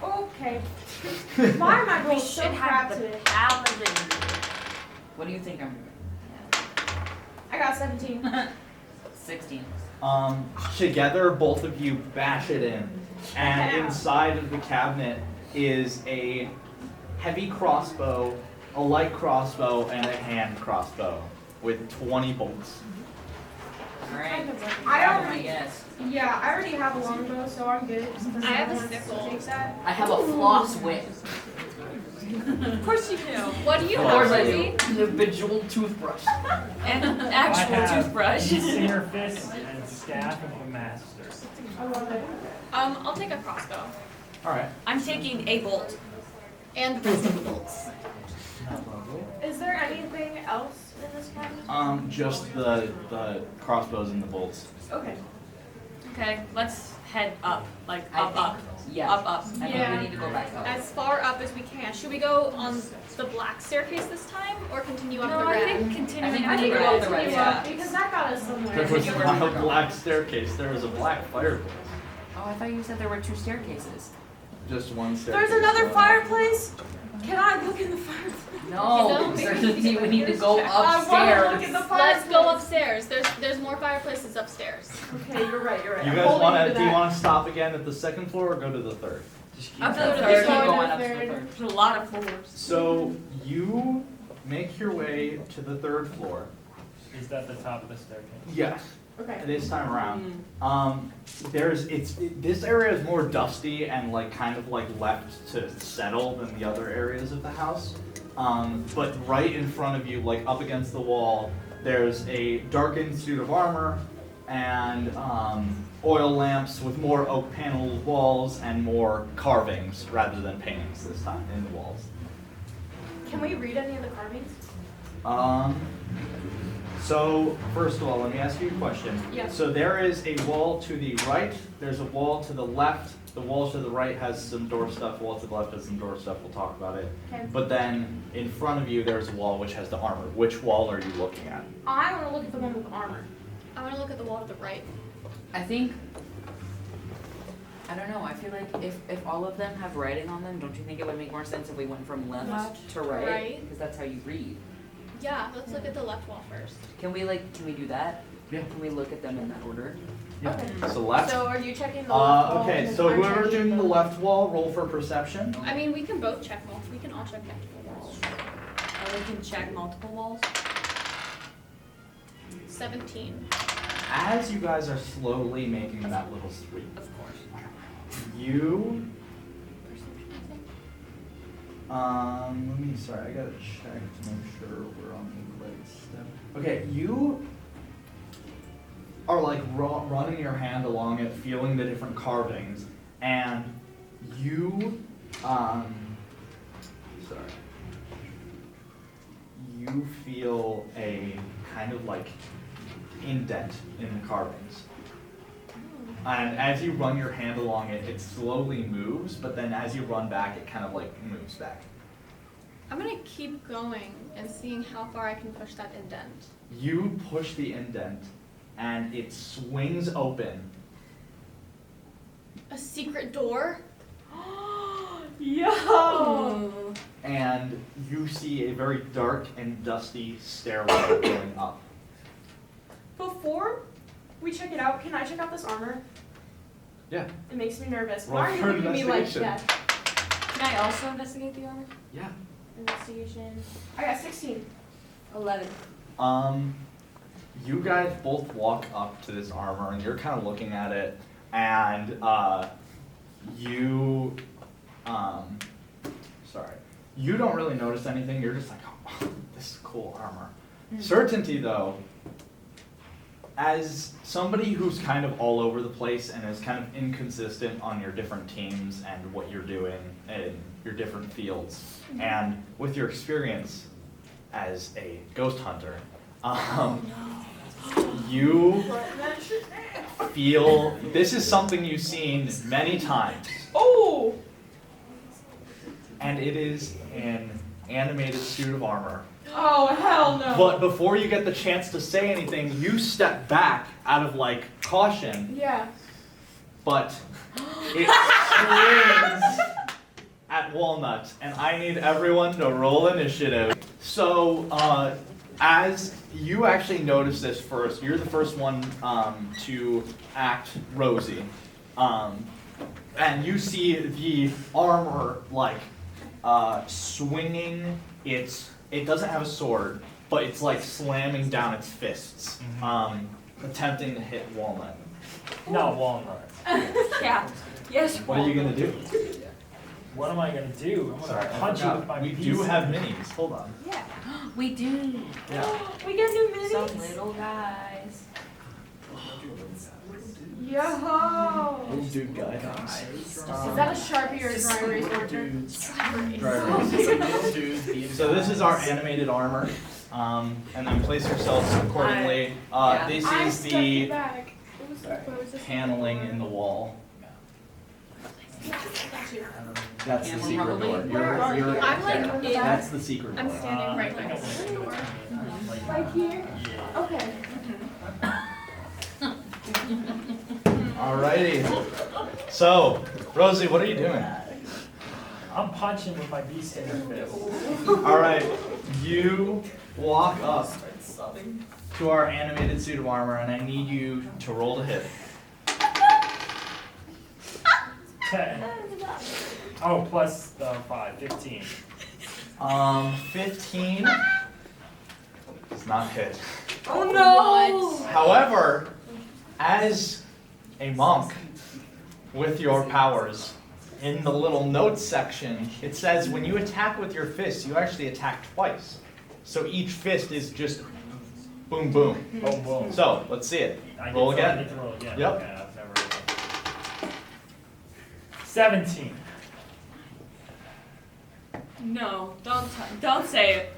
Okay. Why am I We going so should crap have the today? paladin. What do you think I'm doing? I got 17. 16. Together, both of you bash it in, and Yeah. inside of the cabinet is a heavy crossbow, a light crossbow, and a hand crossbow with 20 bolts. Alright. I I already, guess. yeah, I already have a longbow, so I'm good. I have a sickle. Take that. I have a floss whip. Of course you do. What do you Of have, course I Rosie? do. The bejeweled toothbrush. And an I actual have toothbrush. Beestinger fist and staff of a master. I love it. I'll take a crossbow. All right. I'm taking a bolt. And the best of the bolts. Is there anything else in this cabinet? Just the crossbows and the bolts. Okay. Okay, let's head up. Like I up, think- up. Yeah. Up, up. I think Yeah. we need to go back up. As far up as we can. Should we go on the black staircase this time, or continue up No, the I red? think continuing I think on we the need to go red. up the red, Yeah. Because that got us There somewhere. was think we're not a gonna go. black staircase. There was a black fireplace. Oh, I thought you said there were 2 staircases. Just one staircase. There's another fireplace. Can I look in the fireplace? No, No, certainty we need to go I want to look upstairs. in the fireplace. Let's go upstairs. There's more fireplaces upstairs. Okay, you're right. You're right. You I'm guys holding want you to? to Do you that. want to stop again at the second floor or go to the third? Just keep Up to going. the Keep third. going Go to up the to the third. third. There's a lot of floors. So you make your way to the third floor. Is that the top of the staircase? Yes. Okay. This time around. Mm. This area is more dusty and like kind of like left to settle than the other areas of the house. But right in front of you, like up against the wall, there's a darkened suit of armor and oil lamps with more oak paneled walls and more carvings rather than paintings this time in the walls. Can we read any of the carvings? So first of all, let me ask you a question. Yeah. So there is a wall to the right, there's a wall to the left. The wall to the right has some door stuff, wall to the left has some door stuff, we'll talk about it. Okay. But then in front of you, there's a wall which has the armor. Which wall are you looking at? I want to look at the one with the armor. I want to look at the wall to the right. I think, I don't know, I feel like if all of them have writing on them, don't you think it would make more sense if we went from left to right? right. Because that's how you read. Yeah, let's look at the left wall first. Can we do that? Yeah. Can we look at them in that order? Okay. So left. So are you checking the left wall? Okay, and so I'm whoever's checking doing the left wall, roll for perception. I mean, we can both check multiple. We can all check multiple walls. We can check multiple walls. 17. As you guys are slowly making that little sweep, Of course. you, Perception, I think. sorry, I gotta check to make sure we're on the right step. Okay, you are like running your hand along it, feeling the different carvings, and you, you feel a kind of like indent in the carvings. And as you run your hand along it, it slowly moves, but then as you run back, it kind of like moves back. I'm gonna keep going and seeing how far I can push that indent. You push the indent, and it swings open, a secret door. Yo! And you see a very dark and dusty stairwell going up. Before we check it out, can I check out this armor? Yeah. It makes me nervous. Roll Why are you for looking at me like investigation. that? Can I also investigate the armor? Yeah. Investigation. I got 16. 11. You guys both walk up to this armor and you're kind of looking at it, and you don't really notice anything. You're just like, oh, this is cool armor. Certainty, though, as somebody who's kind of all over the place and is kind of inconsistent on your different teams and what you're doing in your different fields, and with your experience as a ghost hunter, you feel this is something you've seen many times, Oh! and it is an animated suit of armor. Oh, hell no. But before you get the chance to say anything, you step back out of like caution, Yeah. but it swings at Walnut, and I need everyone to roll initiative. So, as you actually notice this first, you're the first one to act Rosie, and you see the armor like swinging its. It doesn't have a sword, but it's like slamming down its fists, attempting to hit Walnut. No, Walnut. Yeah. Yes. What are you gonna do? What am I gonna do? I'm Sorry, gonna I punch you forgot. with my We beast. do have minis. Hold on. Yeah. We do. Yeah. We get new minis. Some little guys. Yo! Dude, guys. Is that a Sharpie or a dry erase marker? So this is our animated armor, and then place yourselves accordingly. This I is stuck the it back. What was this? paneling in the wall. Got you. That's the Camera secret probably. door. Where are you? I'm like in. That's the secret door. I'm standing right next to the door. Right here? Okay. Alrighty. So, Rosie, what are you doing? I'm punching with my Beestinger fist. Alright, you walk up to our animated suit of armor, and I need you to roll to hit. 10. Oh, plus the 5, 15. 15 does not hit. Oh no! However, as a monk with your powers, in the little notes section, it says when you attack with your fists, you actually attack twice. So each fist is just boom, boom. Boom, boom. So, let's see it. I Roll get again. to roll again. Yep. Okay, I've never rolled. 17. No, don't say it.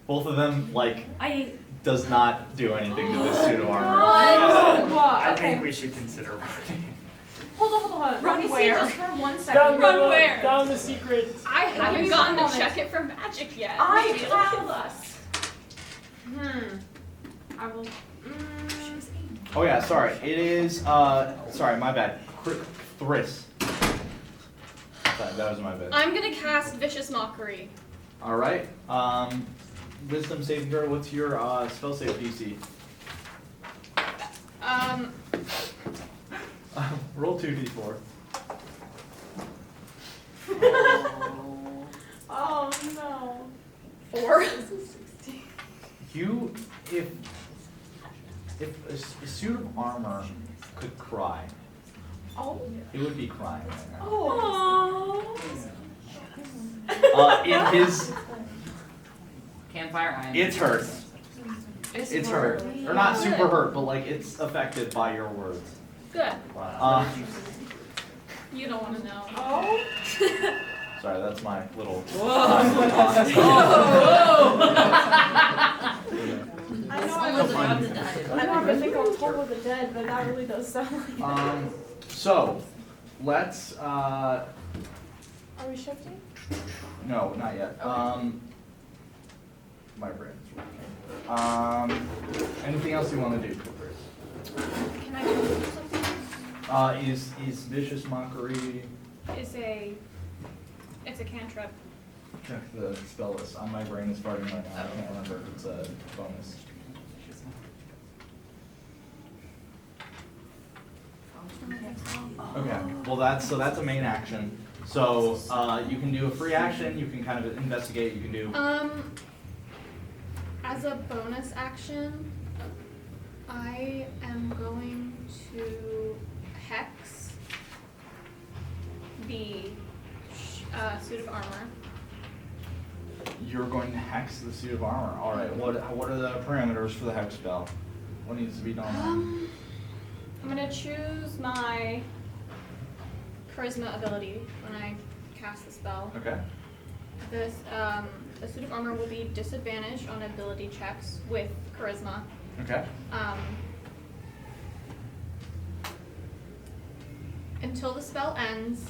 Both of them, like, I. does not do anything to this suit of armor. I Okay. think we should consider running. Hold on. Run Let me see where? just for 1 Down second. Run where? Down the secret. I haven't me gotten one to check it for magic yet. I Maybe it'll have- kill us. I will. Oh yeah, sorry. It is, sorry, my bad. Thriss. Sorry, that was my bad. I'm gonna cast Vicious Mockery. Alright, wisdom saving throw, what's your, spell save DC? Roll 2d4. Oh no. 4. You, if a suit of armor could cry, Oh. it would be crying right now. Oh. It is, Camfire, I am. it's hurt. It's hurt. Or not super hurt, but like it's affected by your words. Good. You don't want to know. Oh. Sorry, that's my little. I know I've been thinking of Toll of the Dead, but that really does sound like it. So, let's, Are we shifting? no, not yet. My brain's working. Anything else you want to do, Cooper? Can I do something? Is vicious mockery? It's a cantrip. Check the spell list. On my brain is farting right now. I can't remember if it's a bonus. Okay. Well, that's a main action. So you can do a free action. You can kind of investigate. You can do. As a bonus action, I am going to hex the suit of armor. You're going to hex the suit of armor. All right. What are the parameters for the hex spell? What needs to be done? I'm gonna choose my charisma ability when I cast the spell. Okay. This the suit of armor will be disadvantaged on ability checks with charisma. Okay. Until the spell ends,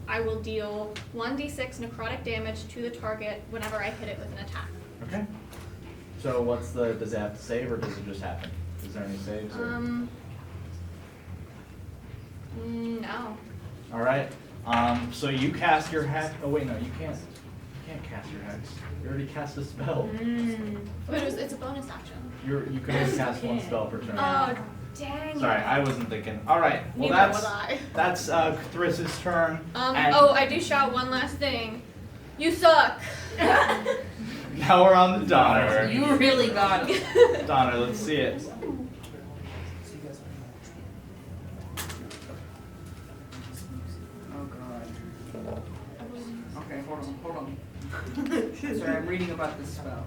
I will deal 1d6 necrotic damage to the target whenever I hit it with an attack. Okay. So does it have to save or does it just happen? Is there any saves? Or? No. All right. So you cast your hex. Oh wait, no, you can't. You can't cast your hex. You already cast a spell. But it's a bonus action. You can only cast one spell per turn. Oh, dang. Sorry, I wasn't thinking. All right. Well, Neither was I. that's Thris's turn. And I do shout one last thing. You suck. now we're on the Donaar. You really got him. Donaar, let's see it. Oh god. Okay, hold on. Sorry, I'm reading about this spell.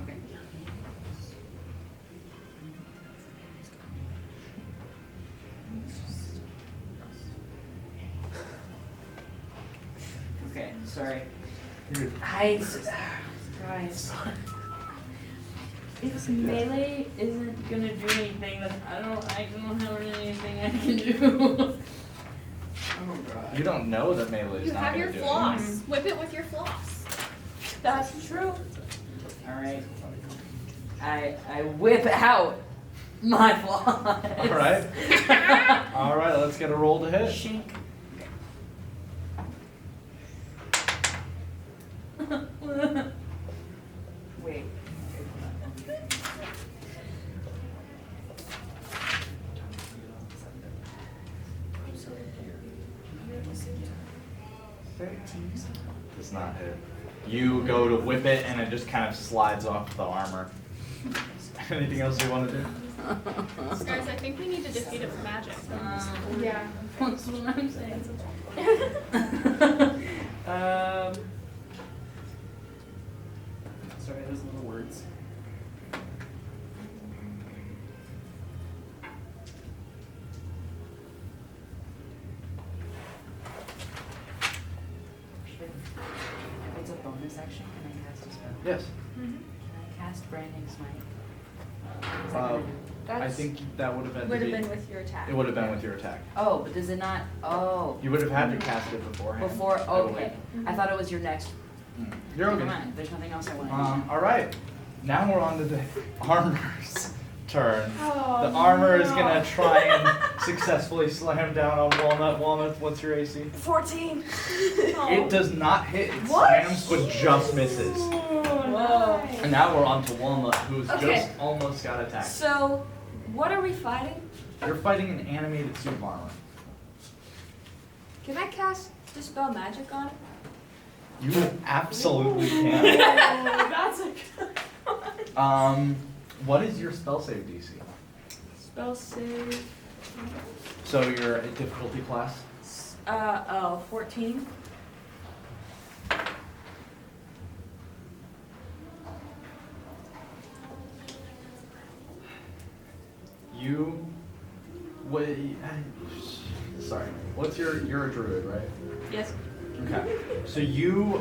Okay. Okay, sorry. Guys. If melee isn't gonna do anything, then I don't have anything I can do. Oh god. You don't know that melee is You not have going your to do floss. Whip it with your floss. That's true. Alright. I whip out my flaws. All right. All right. Let's get a roll to hit. Shink. Wait. Does not hit. You go to whip it, and it just kind of slides off the armor. Anything else you want to do? Guys, I think we need to defeat it with magic. Yeah. That's what I'm saying. Sorry, those little words. It's a bonus action. Can I cast a spell? Yes. Can I cast Branding Smite? Is that Uh, gonna do- I think that would have been. Would have been with your attack. It would have been with your attack. Oh, but does it not? Oh. You would have had to cast it beforehand. Before, I believe. okay. I thought it was your next. You're Never okay. mind. There's nothing else I want to All right. Now we're on to the armor's turn. Oh, The armor is no. gonna try and successfully slam down on Walnut. Walnut, what's your AC? 14. It does not hit. It What? slams, but just misses. Whoa. And now we're on to Walnut, who's Okay. just almost got attacked. So, what are we fighting? You're fighting an animated suit of armor. Can I cast Dispel Magic on it? You absolutely can. Oh, that's a good one. What is your spell save DC? Spell save. So you're a difficulty class? 14. You, wait, sorry. What's you're a druid, right? Yes. Okay. So you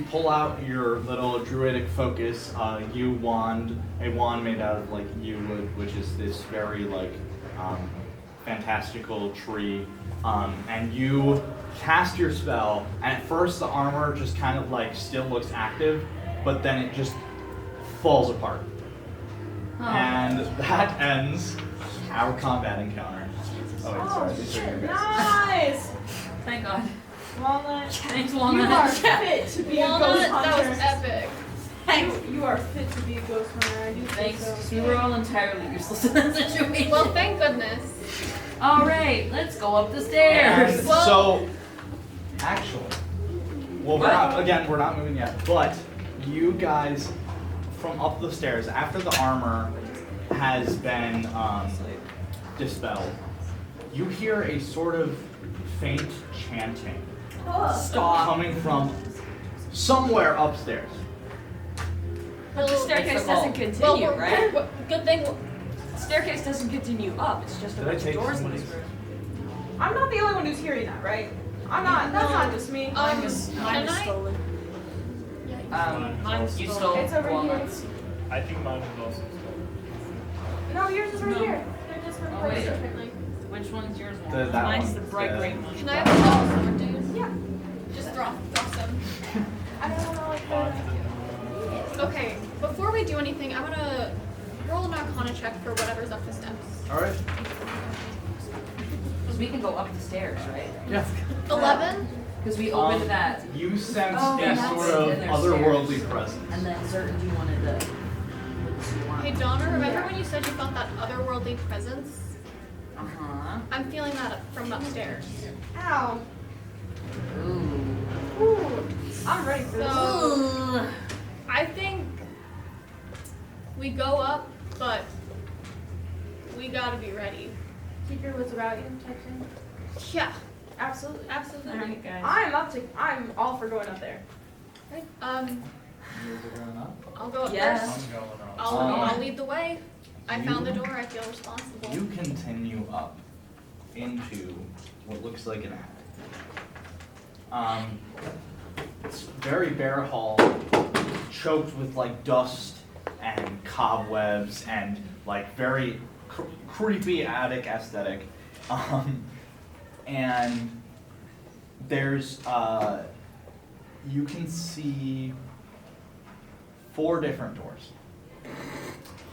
pull out your little druidic focus, a wand made out of like yew wood, which is this very like fantastical tree, and you cast your spell, and at first the armor just kind of like still looks active, but then it just falls apart. And that ends our combat encounter. Oh wait, sorry, these are your guys. Nice! Thank God. Walnut. Thanks, You Walnut. are fit to be a Walnut, ghost that was hunter. epic. You are fit to be a ghost hunter. I do think Thanks. so. We were all entirely useless in that situation. Well, thank goodness. All right, let's go up the stairs. And Well- so, actually, well, we're not moving yet, but you guys, from up the stairs, after the armor has been dispelled, you hear a sort of faint chanting Stop. coming from somewhere upstairs. But the staircase It's the vault. doesn't Well, continue, right? good thing. The staircase doesn't continue up. It's just a Did I bunch of take doors in somebody's- this room. I'm not the only one who's hearing that, right? I'm not. That's not just me. Mine was Can I- stolen. You stole It's over here. walnuts. I think mine was also stolen. No, yours is right No. here. They're just Oh, placed wait. differently. Which one's yours? The- Walnut? that Mine's one. the bright green one. Can I have a ball sword, dude? Yeah. Just throw some. I don't know like Okay, before we do anything, I'm gonna roll an Arcana check for whatever's up the steps. All right. Because we can go up the stairs, right? Yeah. 11? Because we opened that, You sense Oh, a that's sort it. of And there's otherworldly stairs. presence. and then certainty wanted to. Hey, Donaar, remember when you said you felt that otherworldly presence? Uh-huh. I'm feeling that from upstairs. Ow. Ooh. Ooh. I'm ready for this. So, I think we go up, but we gotta be ready. Keep your wits about you, type thing. Yeah, Absolutely. absolutely. Alright, guys. I'm all for going up there. Right, You guys are going up? I'll go up Yeah. first. I'm going on. I'll lead the way. I found the door. I feel responsible. You continue up into what looks like an attic. It's very bare hall, choked with like dust and cobwebs and like very creepy attic aesthetic. And there's you can see 4 different doors.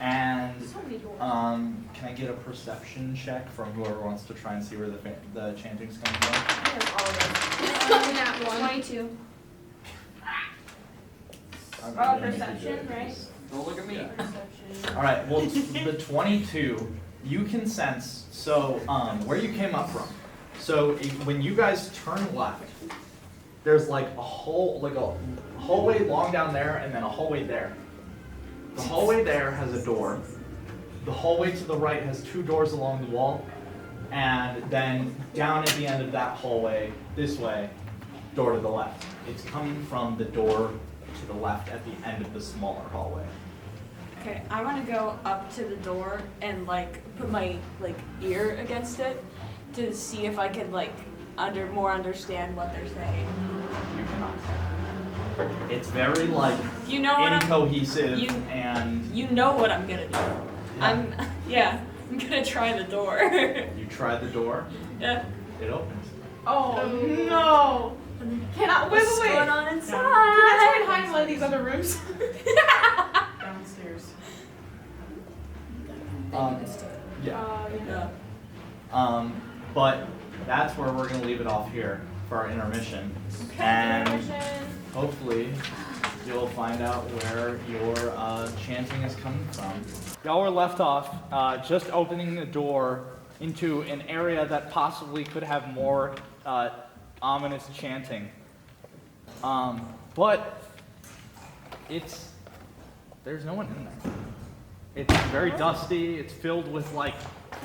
And So many doors. can I get a perception check from whoever wants to try and see where the chanting's coming from? There's all of Nat one. 22. Perception, right? Don't look at me. Perception. All right. Well, the 22, you can sense. So, where you came up from. So, when you guys turn left, there's like a hallway long down there, and then a hallway there. The hallway there has a door. The hallway to the right has 2 doors along the wall, and then down at the end of that hallway, this way, door to the left. It's coming from the door to the left at the end of the smaller hallway. Okay, I want to go up to the door and like put my like ear against it to see if I can like understand what they're saying. You cannot. It's very like You know what incohesive you- and You know what I'm gonna do. I'm gonna try the door. you try the door, Yeah. it opens. Oh no! Wait. What's going on Can inside? I try and hide in one of these other rooms? Downstairs. Yeah. Yeah. But that's where we're gonna leave it off here for our intermission. And hopefully you'll find out where your chanting is coming from. Y'all were left off just opening the door into an area that possibly could have more ominous chanting. But there's no one in there. It's very dusty. It's filled with like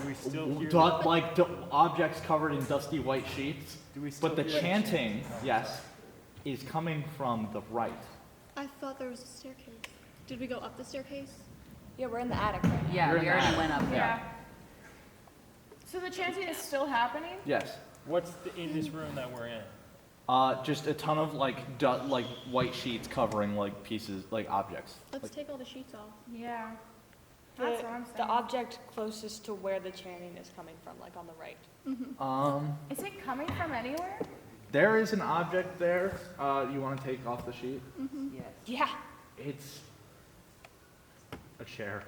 Do we still hear objects covered in dusty white sheets. Do we still But the hear that chanting, yes, is coming from the right. I thought there was a staircase. Did we go up the staircase? Yeah, we're in the attic right now. Yeah, You're we in already that. went up there. Yeah. So the chanting is still happening? Yes. What's in this room that we're in? Just a ton of like white sheets covering like pieces, like objects. Let's take all the sheets off. Yeah. That's what I'm saying. The object closest to where the chanting is coming from, like on the right. Um, Is it coming from anywhere? There is an object there. You want to take off the sheet? Yes. Yeah. It's a chair.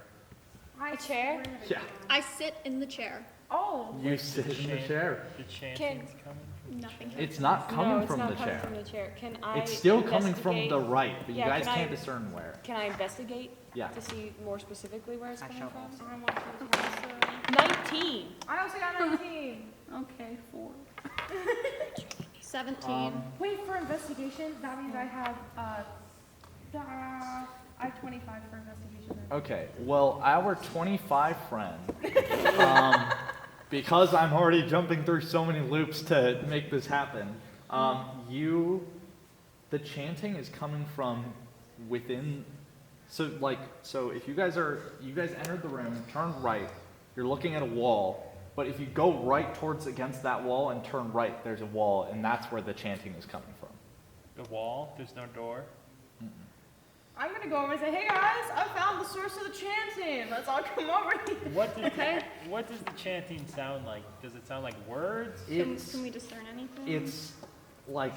I A chair? swear to Yeah. God. I sit in the chair. Oh. You sit in the chair. The chanting's coming. Nothing. It's not coming No, it's from not the coming chair. from the chair. Can I It's still coming from investigate- the right, but you Yeah, guys can I- can't discern where. Can I investigate Yeah. to see more specifically where it's coming from? I'm on to the 19. I also got 19. Okay, 4. 17. Wait, for investigation, that means I have, I have 25 for investigation. Okay, well, our 25 friend, because I'm already jumping through so many loops to make this happen, the chanting is coming from within, so if you guys entered the room, turned right, you're looking at a wall, but if you go right towards against that wall and turn right, there's a wall, and that's where the chanting is coming from. The wall, there's no door. I'm gonna go over and say, hey guys, I found the source of the chanting. Let's all come over here. What does the chanting sound like? Does it sound like words? Can we discern anything? It's like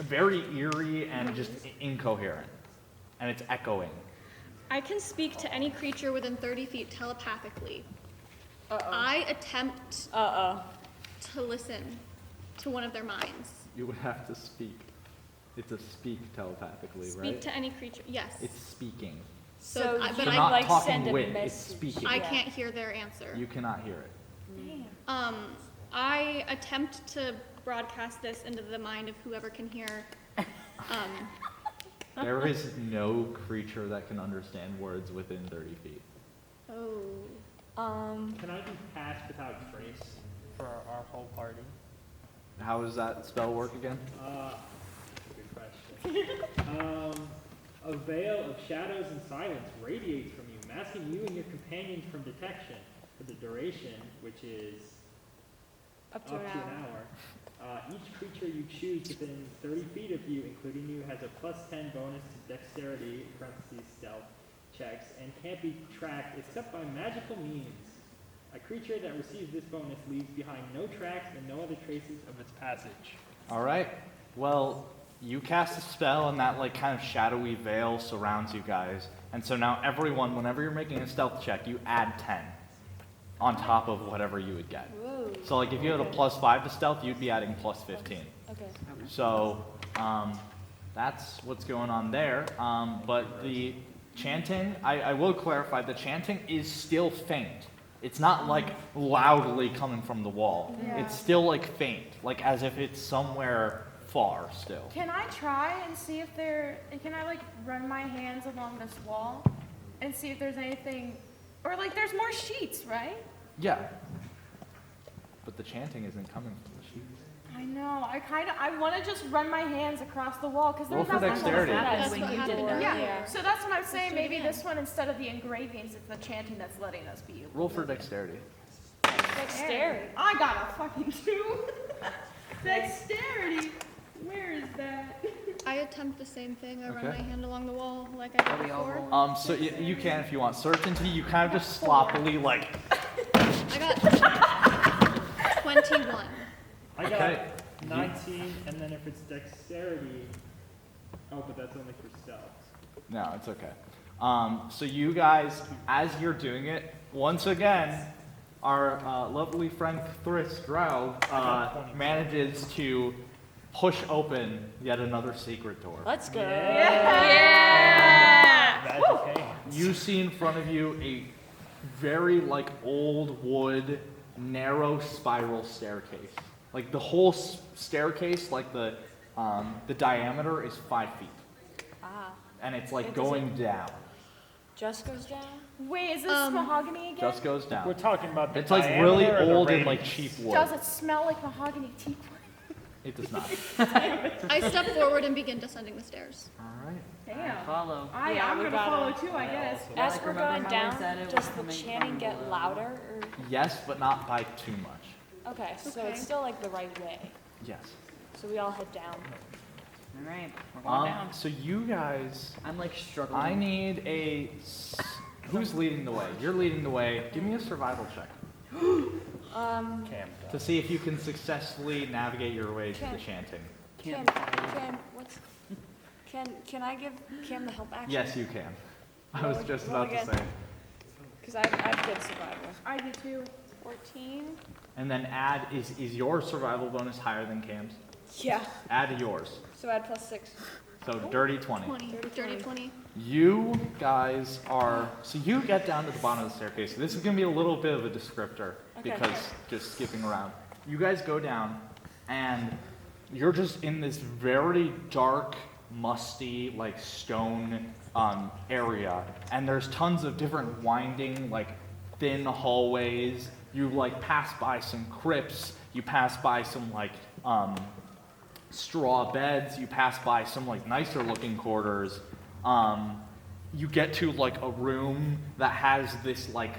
very eerie and just incoherent, and it's echoing. I can speak to any creature within 30 feet telepathically. Uh-oh. I attempt Uh-oh. to listen to one of their minds. You would have to speak. It's a speak telepathically, Speak right? to any creature. Yes. It's speaking. So, So but You're I not like talking send a wit, it's message. speaking. I Yeah. can't hear their answer. You cannot hear it. I attempt to broadcast this into the mind of whoever can hear. There is no creature that can understand words within 30 feet. Oh. Can I do pass without trace? For our whole party. How does that spell work again? Good question. A veil of shadows and silence radiates from you, masking you and your companions from detection for the duration, which is Up to an hour. Each creature you choose within 30 feet of you, including you, has a +10 bonus to dexterity, parentheses stealth, checks, and can't be tracked except by magical means. A creature that receives this bonus leaves behind no tracks and no other traces of its passage. All right. Well, you cast a spell, and that kind of shadowy veil surrounds you guys. And so now everyone, whenever you're making a stealth check, you add 10 on top of whatever you would get. Whoa. So if you had a +5 to stealth, you'd be adding +15. Okay. So that's what's going on there. But the chanting, I will clarify, the chanting is still faint. It's not loudly coming from the wall. Yeah. It's still faint, as if it's somewhere far still. Can I try and see if can I run my hands along this wall and see if there's anything, or there's more sheets, right? Yeah. But the chanting isn't coming from the sheets. I know, I want to just run my hands across the wall, because Roll for dexterity. That's when what you did it happened. earlier. Yeah, so that's what I'm saying, Let's do it maybe again. this one, instead of the engravings, it's the chanting that's letting us be able Roll to for do it. dexterity. Dexterity. I got a fucking 2. Dexterity. Where is that? I attempt the same thing. I run Okay. my hand along the wall like I did we all before. roll? So you can if you want. Certainty, you kind of just sloppily I got 21. I got Okay. 19, and then if it's dexterity, but that's only for stealth. No, it's okay. So you guys, as you're doing it, once again, our lovely friend Drow'b manages to push open yet another secret door. Let's go. Magic hands. You see in front of you a very old wood, narrow spiral staircase. The whole staircase, the diameter is 5 feet, Ah. and it's It going down. Just goes down? Wait, is this Um, mahogany again? Just goes We're down. talking about the It's really diameter or the old and radius? cheap wood. Does it smell like mahogany teak? It does not. I step forward and begin descending the stairs. All right. Damn. Follow. Yeah, I'm we gonna gotta- follow too, I guess. As Like, we're remember going how down, we said it does was the coming chanting from get the- louder? Yes, but not by too much. Or okay, so Okay. it's still the right way. Yes. So we all head down. All right, we're going down. So you guys, I'm struggling. I need who's leading the way? You're leading the way. Give me a survival check Cam to see if you can successfully navigate your way to the Okay. chanting. Cam, can I give Cam the help action? Yes, you can. I was just about to say. Because I have good survival. I do too. 14. And then add, is your survival bonus higher than Cam's? Yeah. Add yours. So add +6. So dirty 20. 20. Dirty 20. You guys are, so you get down to the bottom of the staircase. This is going to be a little bit of a descriptor because just skipping around. You guys go down and you're just in this very dark, musty, like stone area. And there's tons of different winding, like thin hallways. You like pass by some crypts. You pass by some like straw beds. You pass by some like nicer looking quarters. You get to like a room that has this like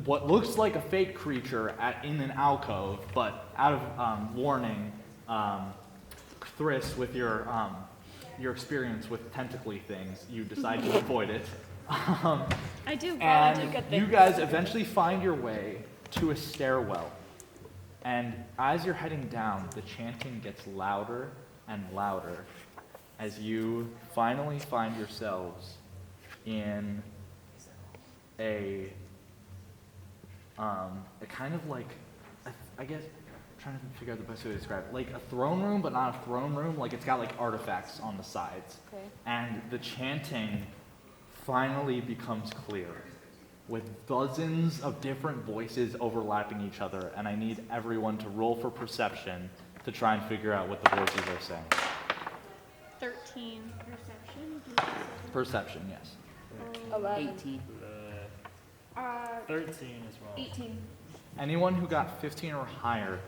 what looks like a fake creature in an alcove, but out of warning, Thris, with your experience with tentacly things, you decide to avoid it. I do. And you guys eventually find your way to a stairwell. And as you're heading down, the chanting gets louder and louder as you finally find yourselves in a kind of like, I guess, I'm trying to figure out the best way to describe it. Like a throne room, but not a throne room. Like it's got like artifacts on the sides. Okay. And the chanting finally becomes clear with dozens of different voices overlapping each other. And I need everyone to roll for perception to try and figure out what the voices are saying. 13. Perception, yes. 11. 18. 13 as well. 18. Anyone who got 15 or higher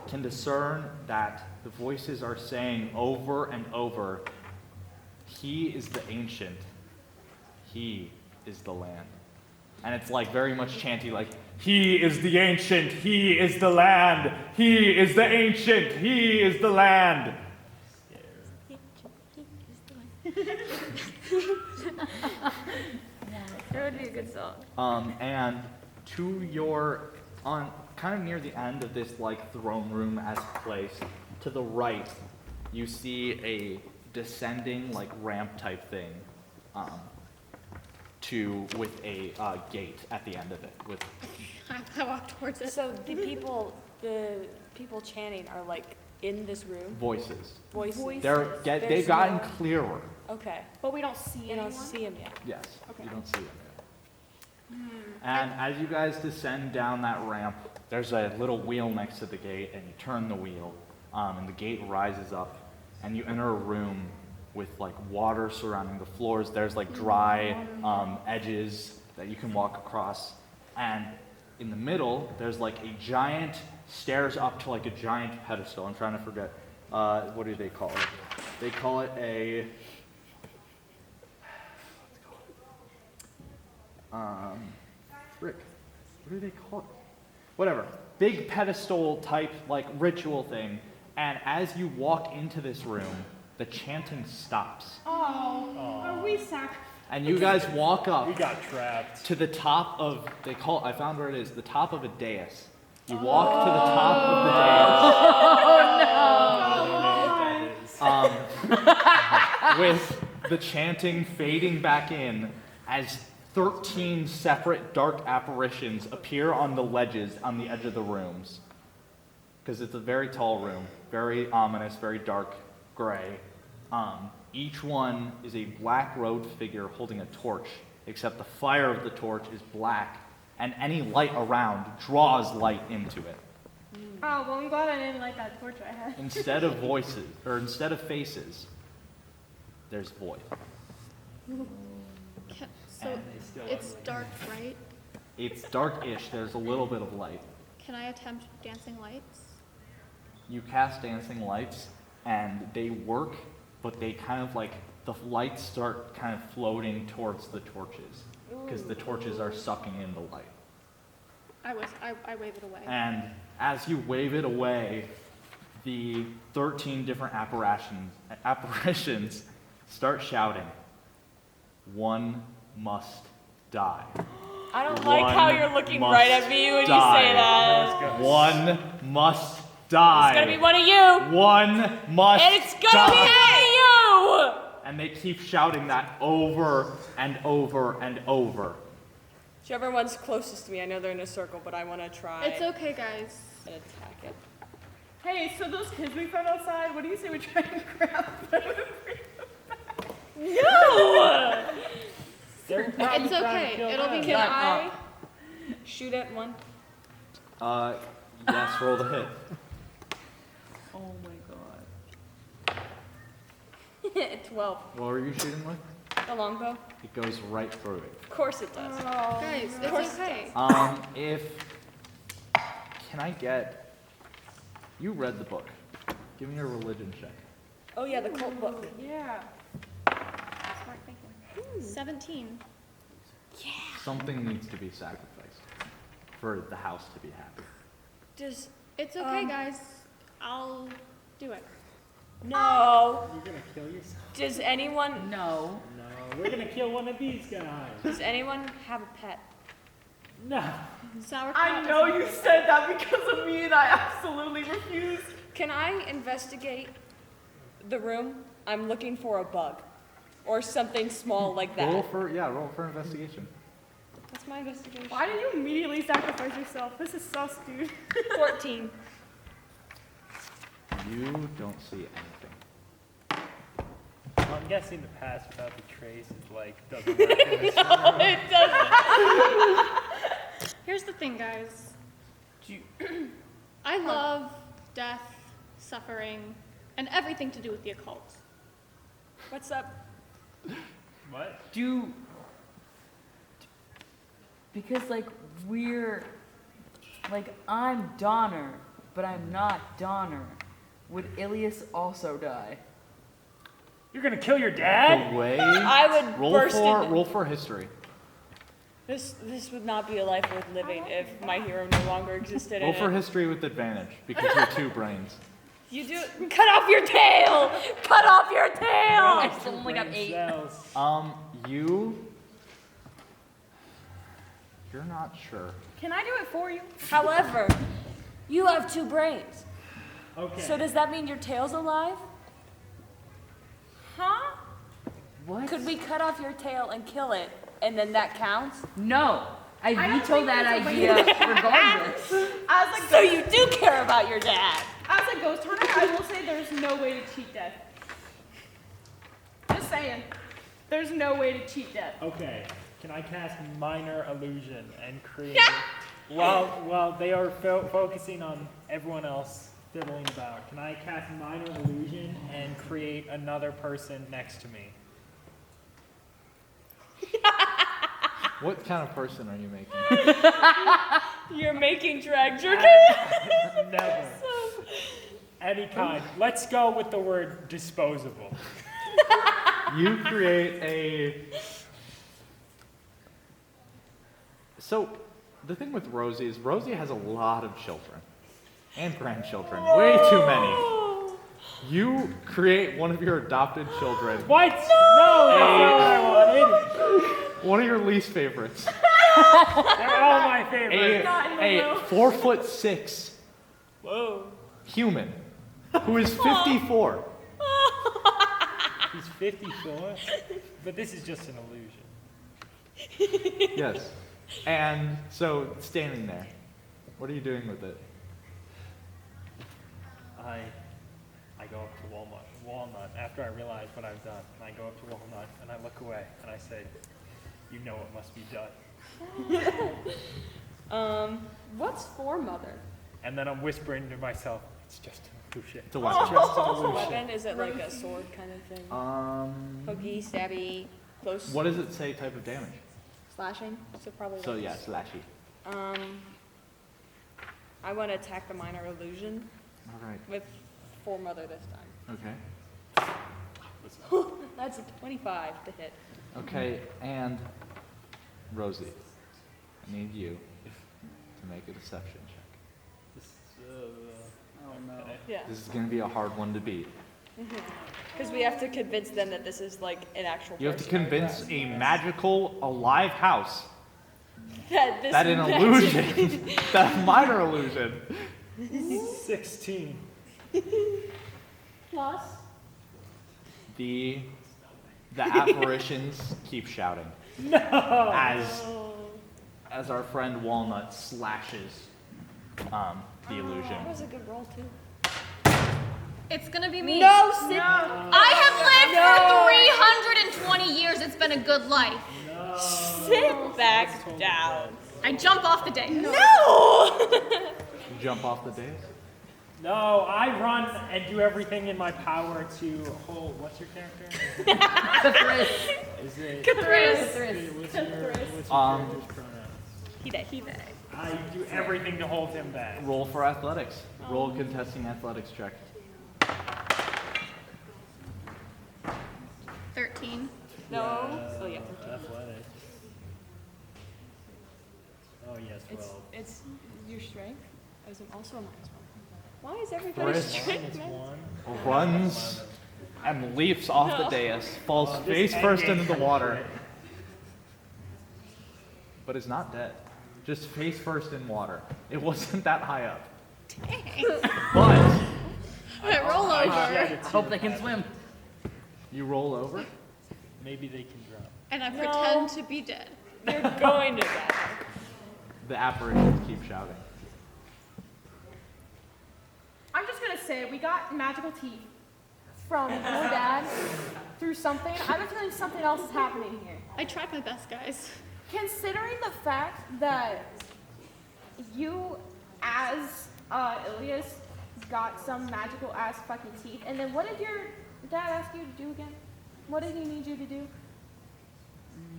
can discern that the voices are saying over and over, he is the ancient, he is the land. And it's like very much chanty, like, he is the ancient, he is the land, he is the ancient, he is the land. That would be a good song. And to your, kind of near the end of this like throne room-esque place, to the right, you see a descending like ramp type thing, with a gate at the end of it. With I walk towards it. So the people chanting are like in this room? voices. Voices. They've There's gotten no- clearer. Okay. But we don't see You anyone. don't see him yet. Yes, Okay. you don't see them yet. And as you guys descend down that ramp, there's a little wheel next to the gate, and you turn the wheel, and the gate rises up, and you enter a room with like water surrounding the floors. There's like dry edges that you can walk across, and in the middle, there's like a giant stairs up to like a giant pedestal. I'm trying to forget. What do they call it? They call it a. Rick, what do they call it? Whatever. Big pedestal type like ritual thing. And as you walk into this room, the chanting stops. Oh, are we sacrificed? And you guys walk up We got trapped. to the top of, I found where it is, the top of a dais. You walk to the top of the dais. I don't know what that is. With the chanting fading back in as 13 separate dark apparitions appear on the ledges on the edge of the rooms. Because it's a very tall room, very ominous, very dark gray. Each one is a black-robed figure holding a torch, except the fire of the torch is black, and any light around draws light into it. Oh, well, I'm glad I didn't like that torch I had. Instead of voices, or instead of faces, there's voice. So it's dark, right? It's dark-ish, there's a little bit of light. Can I attempt dancing lights? You cast dancing lights, and they work, but they kind of like, the lights start kind of floating towards the torches, because the torches are sucking in the light. I wave it away. And as you wave it away, the 13 different apparitions start shouting, "One must die. I don't like how One you're looking must right at me when you die. say that. One must die. It's gonna be one of you. One must And it's gonna be die. one of you. And they keep shouting that over and over and over. Whichever one's closest to me, I know they're in a circle, but I want to try It's okay, guys. and attack it. Hey, so those kids we found outside, what do you say we try and grab them and bring them back? No! They're probably It's trying to okay. kill It'll be them. Can fine. I shoot at one? Yes, roll the hit. Oh my god. 12. What were you shooting with? The longbow? It goes right through it. Of course it does. Guys, it's okay. Can I get, you read the book. Give me a religion check. Oh yeah, the cult book. Yeah. Smart thinking. 17. Something needs to be sacrificed for the house to be happy. Does It's okay, guys. I'll do it. no? You're gonna kill yourself? Does anyone No. No, we're gonna kill one of these guys. does anyone have a pet? No. Sauerkraut. I know you said that because of me and I absolutely refused. Can I investigate the room? I'm looking for a bug or something small like that. Roll for investigation. What's my investigation? Why did you immediately sacrifice yourself? This is sus, dude. 14. You don't see anything. I'm guessing the pass without the trace is like doesn't work in this room. It doesn't. Here's the thing, guys. I love death, suffering, and everything to do with the occult. What's up? What? Because like I'm Donaar, but I'm not Donaar. Would Ilias also die? You're gonna kill your dad? The way I would burst into roll for history. this would not be a life worth living if my hero no longer existed. Roll in for it. history with advantage because you're two brains. You do cut off your tail! Cut off your tail! I still only got Brain 8. cells. You're not sure. Can I do it for you? However, you have 2 brains. Okay. So does that mean your tail's alive? Huh? What? Could we cut off your tail and kill it, and then that counts? No. I don't veto think that there's a idea regardless. As a, So you do care about your dad. as a ghost hunter, I will say there's no way to cheat death. Just saying. There's no way to cheat death. Okay. Can I cast minor illusion and create while they are focusing on everyone else fiddling about? Can I cast minor illusion and create another person next to me? What kind of person are you making? You're making Dragdrigoon. Never. Any kind. Let's go with the word disposable. You create a. So, the thing with Rosie is Rosie has a lot of children and grandchildren, way too many. You create one of your adopted children, What? No, that's not what I wanted. one of your least favorites, They're all my favorites. a 4'6" human who is 54. He's 54, but this is just an illusion. Yes. And so, standing there, what are you doing with it? I go up to Walnut after I realize what I've done, and I go up to Walnut and I look away and I say, "You know it must be done." What's for mother? And then I'm whispering to myself, "It's just an illusion." It's a weapon. Just an What's a illusion. weapon? Is it like a sword kind of thing? Pokey, stabby, close What does it say type of damage? slashing? So probably. So like yeah, this. slashy. I want to attack the minor illusion All right. with for mother this time. Okay. That's a 25 to hit. Okay, and Rosie, I need you to make a deception check. Oh no. Yeah. This is going to be a hard one to beat. Because we have to convince them that this is like an actual. You have to person. convince a magical, alive house that this that an magic- illusion, that a minor illusion, 16. Plus. The apparitions keep shouting No! as our friend Walnut slashes the illusion. That was a good roll too. It's gonna be me. No, sit. I have lived for 320 years. It's been a good life. Sit back down. I jump off the dais. No! You jump off the dais? No, I run and do everything in my power to hold. What's your character? Is it? Cathris. What's your character's pronoun? He they. I do everything to hold him back. Roll for athletics. Roll a contesting athletics check. 13. No. Oh yeah. Athletics. Oh yes, 12. It's your strength. As also a minus one. Why is everybody Chris. strength? Minus one. Runs and leaps off the dais, falls face This first endgame into the comes water, right. but is not dead. Just face first in water. It wasn't that high up. But I roll I over. shed I hope they can swim. you roll over. Maybe they can drop. And I pretend to be dead. You're going to die. The apparitions keep shouting. I'm just gonna say, we got magical teeth from your dad through something. I have a feeling something else is happening here. I tried my best, guys. Considering the fact that you, as Ilias, got some magical ass fucking teeth, and then what did your dad ask you to do again? What did he need you to do?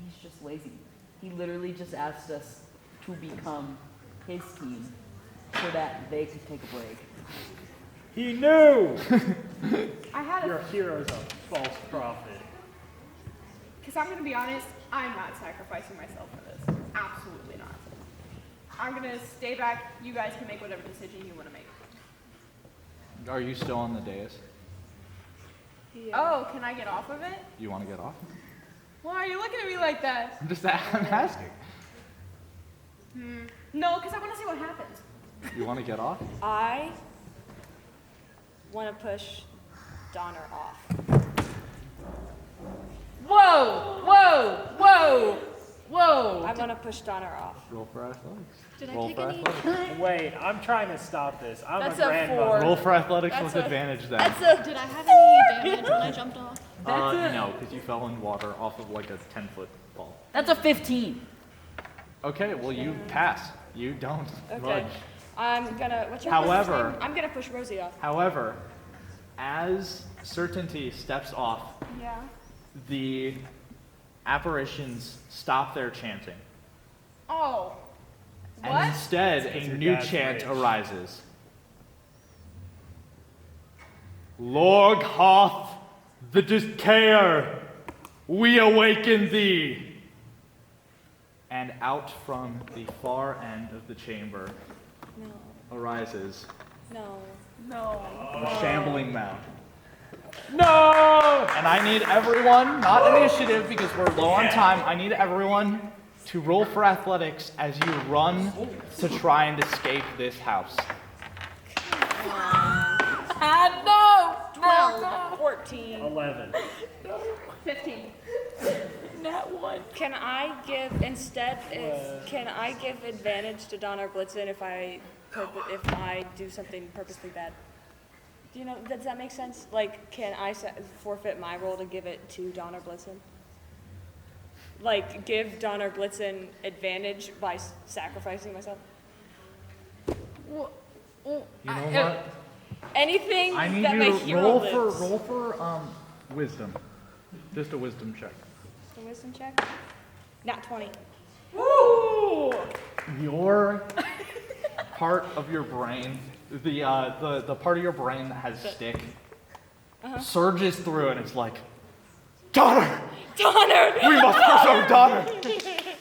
He's just lazy. He literally just asked us to become his team so that they could take a break. He knew! I had Your a, hero's a false prophet. because I'm gonna be honest, I'm not sacrificing myself for this. Absolutely not. I'm gonna stay back. You guys can make whatever decision you want to make. Are you still on the dais? Oh, can I get off of it? You want to get off? Why are you looking at me like that? I'm asking. No, because I want to see what happens. You want to get off? I want to push Donaar off. Whoa! Whoa! Whoa! Whoa! I want to push Donaar off. Roll for athletics. Did I Roll take for any? athletics. Wait, I'm trying to stop this. I'm That's a a grandmother. 4. Roll for athletics That's with a- advantage then. That's a. Did I have any damage when I jumped off? No, because you fell in water off of like a 10-foot fall. That's a 15. Okay, well you pass. You don't Okay. budge. I'm gonna. What's your However- brother's name? I'm gonna push Rosie off. However, as Certainty steps off, Yeah. the apparitions stop their chanting. Oh. And What? instead, It's 'cause a your new dad's chant rich. arises. Lord Hoth, the Decayer, we awaken thee. And out from the far end of the chamber No. arises No. No. a shambling mound. No! And I need everyone, not initiative because we're low on time, I need everyone to roll for athletics as you run to try and escape this house. No. 12. 14. 11. 15. Not one. Can I give instead? Can I give advantage to Donaar Blit'zen if I do something purposely bad? Do you know? Does that make sense? Like, can I forfeit my role to give it to Donaar Blit'zen? Like, give Donaar Blit'zen advantage by sacrificing myself? You know what? Anything I need that you my to hero lives. roll for wisdom. Just a wisdom check. A wisdom check. Not 20. Woo! Your part of your brain, the part of your brain that has stick, surges through and it's like, Donaar! Donaar! We must preserve Donaar!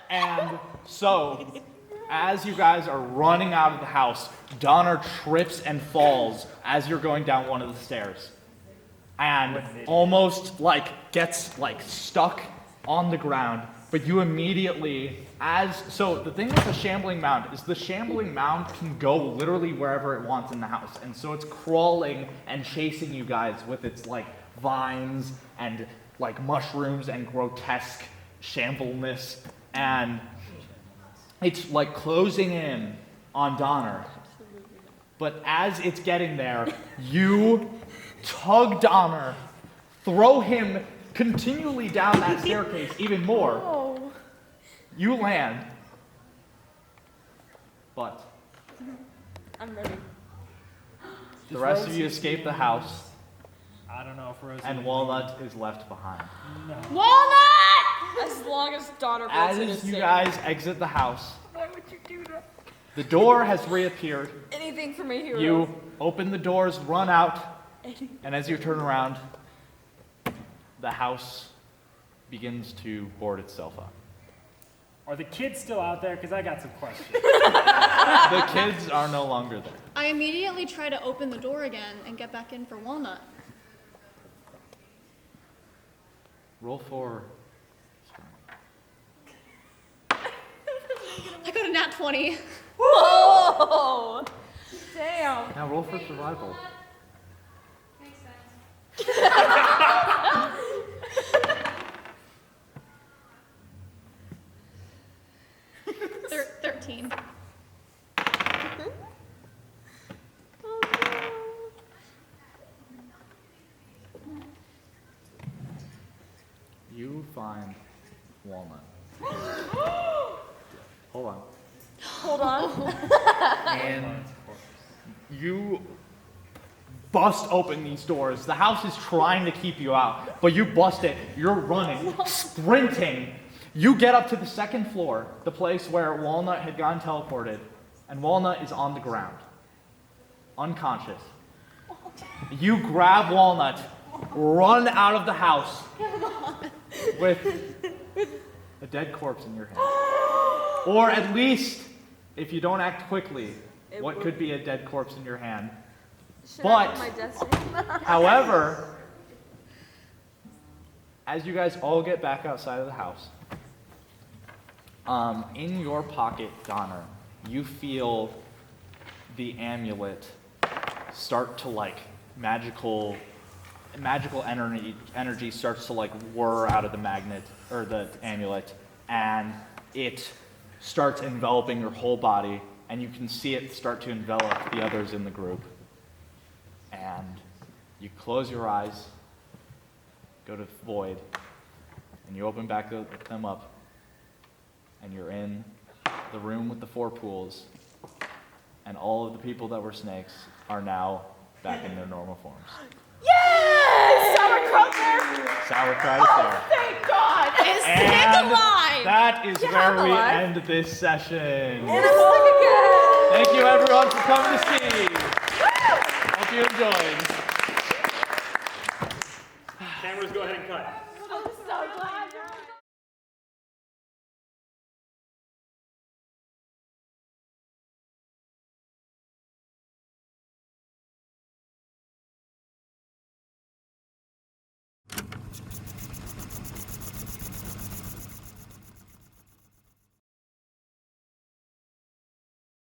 And so, as you guys are running out of the house, Donaar trips and falls as you're going down one of the stairs. And almost like gets like stuck on the ground but you immediately, so the thing with the shambling mound is the shambling mound can go literally wherever it wants in the house. And so it's crawling and chasing you guys with its like vines and like mushrooms and grotesque shambleness. And it's like closing in on Donaar. But as it's getting there, you tug Donaar, throw him continually down that staircase even more. Oh. You land. But I'm ready. the rest of you escape the house, I don't know if Rosie. and Walnut is left behind. No. Walnut! As long as Donaar As Blit'zen is you safe. guys exit the house, Why would you do that? the door has reappeared. Anything for me, hero. You open the doors, run out, and as you turn around, the house begins to board itself up. Are the kids still out there? Because I got some questions. The kids are no longer there. I immediately try to open the door again and get back in for Walnut. Roll for. I got a nat 20. Whoa! Damn. Now roll for survival. Makes sense. 13. You find Walnut. Hold on. Hold on. And you bust open these doors. The house is trying to keep you out, but you bust it. You're running, sprinting. You get up to the second floor, the place where Walnut had gone teleported, and Walnut is on the ground, unconscious. You grab Walnut, run out of the house with a dead corpse in your hand. Or at least, if you don't act quickly, what could be a dead corpse in your hand? Should But- I put my destiny? However, as you guys all get back outside of the house, in your pocket, Donaar, you feel the amulet start to like magical energy starts to like whir out of the magnet or the amulet, and it starts enveloping your whole body, and you can see it start to envelop the others in the group. And you close your eyes, go to void, and you open back them up, and you're in the room with the 4 pools, and all of the people that were snakes are now back in their normal forms. Yes! Sauerkraut there! Sauerkraut is there. Thank God! Is Stick And alive? that is Yeah, where I'm we alive. end this session. And it's like again! Thank you everyone for coming to see. Hope you enjoyed. Cameras, go ahead and cut. I'm so glad.